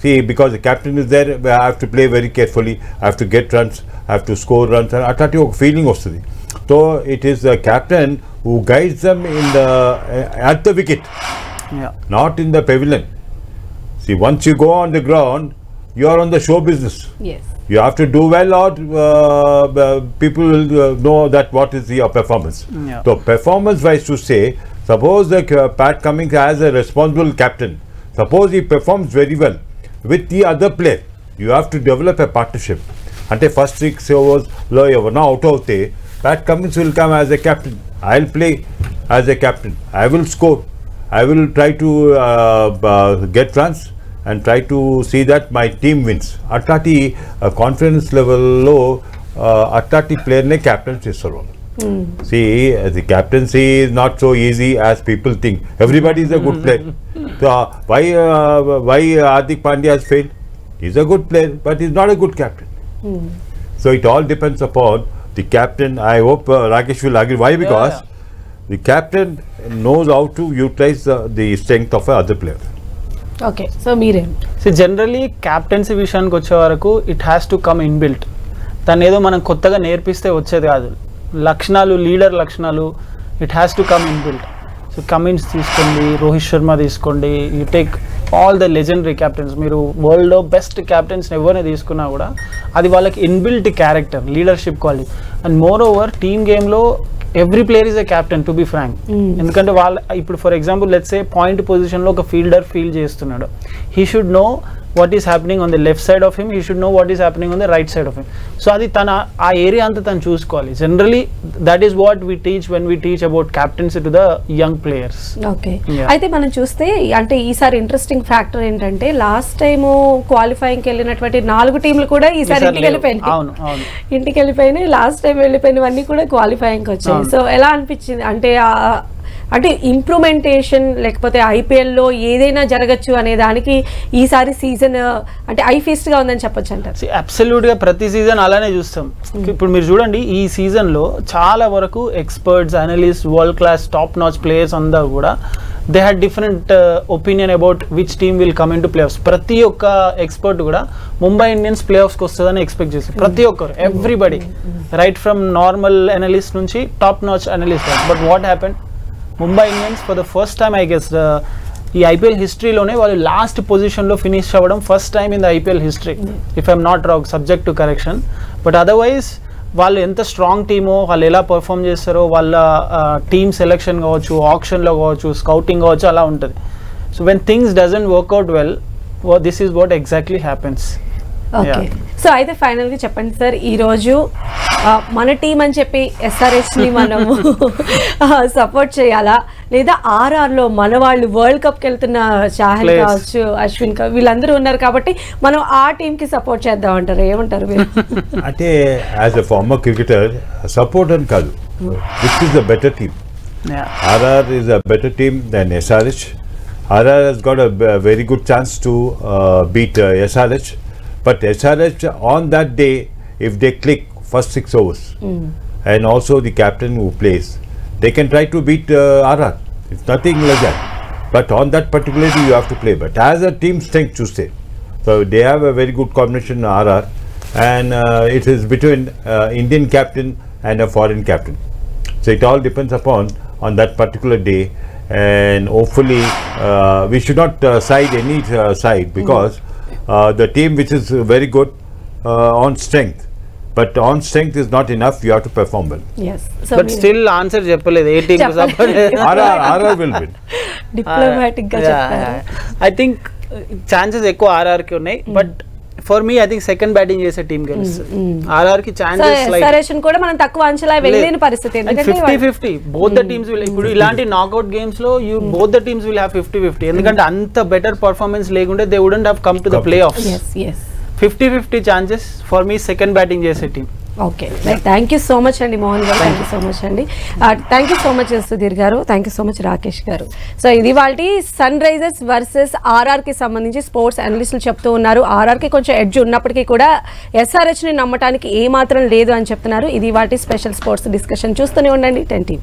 See, because the captain is there, I have to play very carefully, I have to get runs, I have to score runs, and అట్లాంటి ఒక ఫీలింగ్ వస్తుంది. So it is the captain who guides them in the at the wicket, not in the pavilion. See, once you go on the ground, you are on the show business. Yes. You have to do well, or people will know that what is your performance. So performance wise to say, suppose the Pat Cummins as a responsible captain, suppose he performs very well with the other player, you have to develop a partnership. Ante first 6 overs lo evarna out avute, Pat Cummins will come as a captain. I'll play as a captain, I will score, I will try to get runs and try to see that my team wins. Atlati confidence level lo atlati player ne captain chesaru. See, the captaincy is not so easy as people think. Everybody is a good player. So why Hardik Pandya has failed? He's a good player, but he's not a good captain. So it all depends upon the captain. I hope Rakesh will agree. Why? Because the captain knows how to utilize the strength of other player. Okay, so మీరేం? So generally captaincy విషయానికి వచ్చే వరకు it has to come inbuilt. దాన్ని ఏదో మనం కొత్తగా నేర్పిస్తే వచ్చేది కాదు. లక్షణాలు, లీడర్ లక్షణాలు, it has to come inbuilt. So Cummins తీసుకోండి, రోహిత్ శర్మ తీసుకోండి, you take all the legendary captains. మీరు వరల్డ్లో బెస్ట్ క్యాప్టెన్స్ ఎవరిని తీసుకున్నా కూడా అది వాళ్ళకి inbuilt character, leadership quality. And moreover team గేమ్లో every player is a captain, to be frank. ఎందుకంటే వాళ్ళ ఇప్పుడు for example let's say point పొజిషన్లో ఒక ఫీల్డర్ ఫీల్డ్ చేస్తున్నాడు, he should know what is happening on the left side of him, he should know what is happening on the right side of him. So adi tana aa area anta tanu chusukovali. Generally that is what we teach when we teach about captaincy to the young players. Okay. అయితే మనం చూస్తే అంటే ఈసారి interesting factor ఏంటంటే last time qualifying కి వెళ్ళినటువంటి 4 టీంలు కూడా ఈసారి ఇంటికి వెళ్ళిపోయినాయి. అవును అవును, ఇంటికి వెళ్ళిపోయినాయి. లాస్ట్ టైం వెళ్ళిపోయినవన్నీ కూడా క్వాలిఫైయింగ్ కి వచ్చాయి. సో ఎలా అనిపించింది అంటే అంటే ఇంప్రూమెంటేషన్ లేకపోతే ఐపీఎల్లో ఏదైనా జరగచ్చు అనే దానికి ఈసారి సీజన్ అంటే ఐ ఫీస్ట్ గా ఉందని చెప్పొచ్చు అంటారు? అబ్సల్యూట్ గా ప్రతి సీజన్ అలానే చూస్తాం. ఇప్పుడు మీరు చూడండి, ఈ సీజన్ లో చాలా వరకు experts, analyst, world class top notch players అందరూ కూడా they had different opinion about which team will come in to play offs. ప్రతి ఒక్క ఎక్స్పర్ట్ కూడా ముంబై ఇండియన్స్ ప్లే ఆఫ్స్కి వస్తుందని ఎక్స్పెక్ట్ చేస్తారు, ప్రతి ఒక్కరు, everybody, right from normal analyst నుంచి top notch analyst. But what happened, Mumbai Indians for the first time I guess ఈ IPL హిస్టరీలోనే వాళ్ళు లాస్ట్ పొజిషన్లో ఫినిష్ అవ్వడం first time in the IPL history, if I'm not wrong, subject to correction. But otherwise వాళ్ళు ఎంత strong టీమో, వాళ్ళు ఎలా perform చేస్తారో, వాళ్ళ టీమ్ సెలెక్షన్ కావచ్చు, ఆప్షన్లో కావచ్చు, స్కౌటింగ్ కావచ్చు, అలా ఉంటుంది. So when things doesn't work out well, this is what exactly happens. Okay, so అయితే ఫైనల్గా చెప్పండి సార్, ఈరోజు మన టీం అని చెప్పి ఎస్ఆర్హెచ్ని మనము సపోర్ట్ చేయాలా, లేదా ఆర్ఆర్లో మన వాళ్ళు వరల్డ్ కప్కి వెళ్తున్న చాహల్ కావచ్చు, అశ్విన్ వీళ్ళందరూ ఉన్నారు కాబట్టి మనం ఆ టీంకి సపోర్ట్ చేద్దాం అంటారు, ఏమంటారు మీరు? అంటే as a former cricketer support అని కాదు, this is a better team. RR is a better team then SRH. RR has got a very good chance to beat SRH. But SRH on that day, if they click first 6 overs, and also the captain who plays, they can try to beat RR. It's nothing like that. But on that particular day, you have to play. But as a team strength, to say, so they have a very good combination RR, and it is between Indian captain and a foreign captain. So it all depends upon on that particular day, and hopefully we should not side any side, because the team which is very good on strength, but on strength is not enough, you have to perform well. Yes, but still answer చెప్పలేదు ఏ team RR will win. Diplomatic గా చెప్తారు. I think chances ఎక్కువ RR కి ఉన్నాయి, but for me I think second batting చేసే team గెలుస్తుంది. RR కి ఛాన్సెస్ ఎస్ఆర్హెచ్ కూడా మనం తక్కువ అంచనా వెళ్ళలేని పరిస్థితి, ఎందుకంటే 50-50 బోత్ ద టీమ్స్ విల్. ఇప్పుడు ఇలాంటి నాకౌట్ గేమ్స్ లో both the teams will have 50-50, ఎందుకంటే అంత బెటర్ పర్ఫార్మెన్స్ లేకుంటే they wouldn't have come to the playoffs. 50-50 chances for me second batting చేసే team. Okay, thank you so much అండి Mohan garu, thank you so much అండి, thank you so much Sudheer garu, thank you so much Rakesh garu. So ఇది వాళ్ళ sun Risers versus ఆర్ఆర్కి సంబంధించి sports అనలిస్టులు చెప్తూ ఉన్నారు. ఆర్ఆర్కి కొంచెం edge ఉన్నప్పటికీ కూడా ఎస్ఆర్హెచ్ని నమ్మటానికి ఏమాత్రం లేదు అని చెప్తున్నారు. ఇది వాళ్ళ స్పెషల్ స్పోర్ట్స్ డిస్కషన్. చూస్తూనే ఉండండి 10 TV.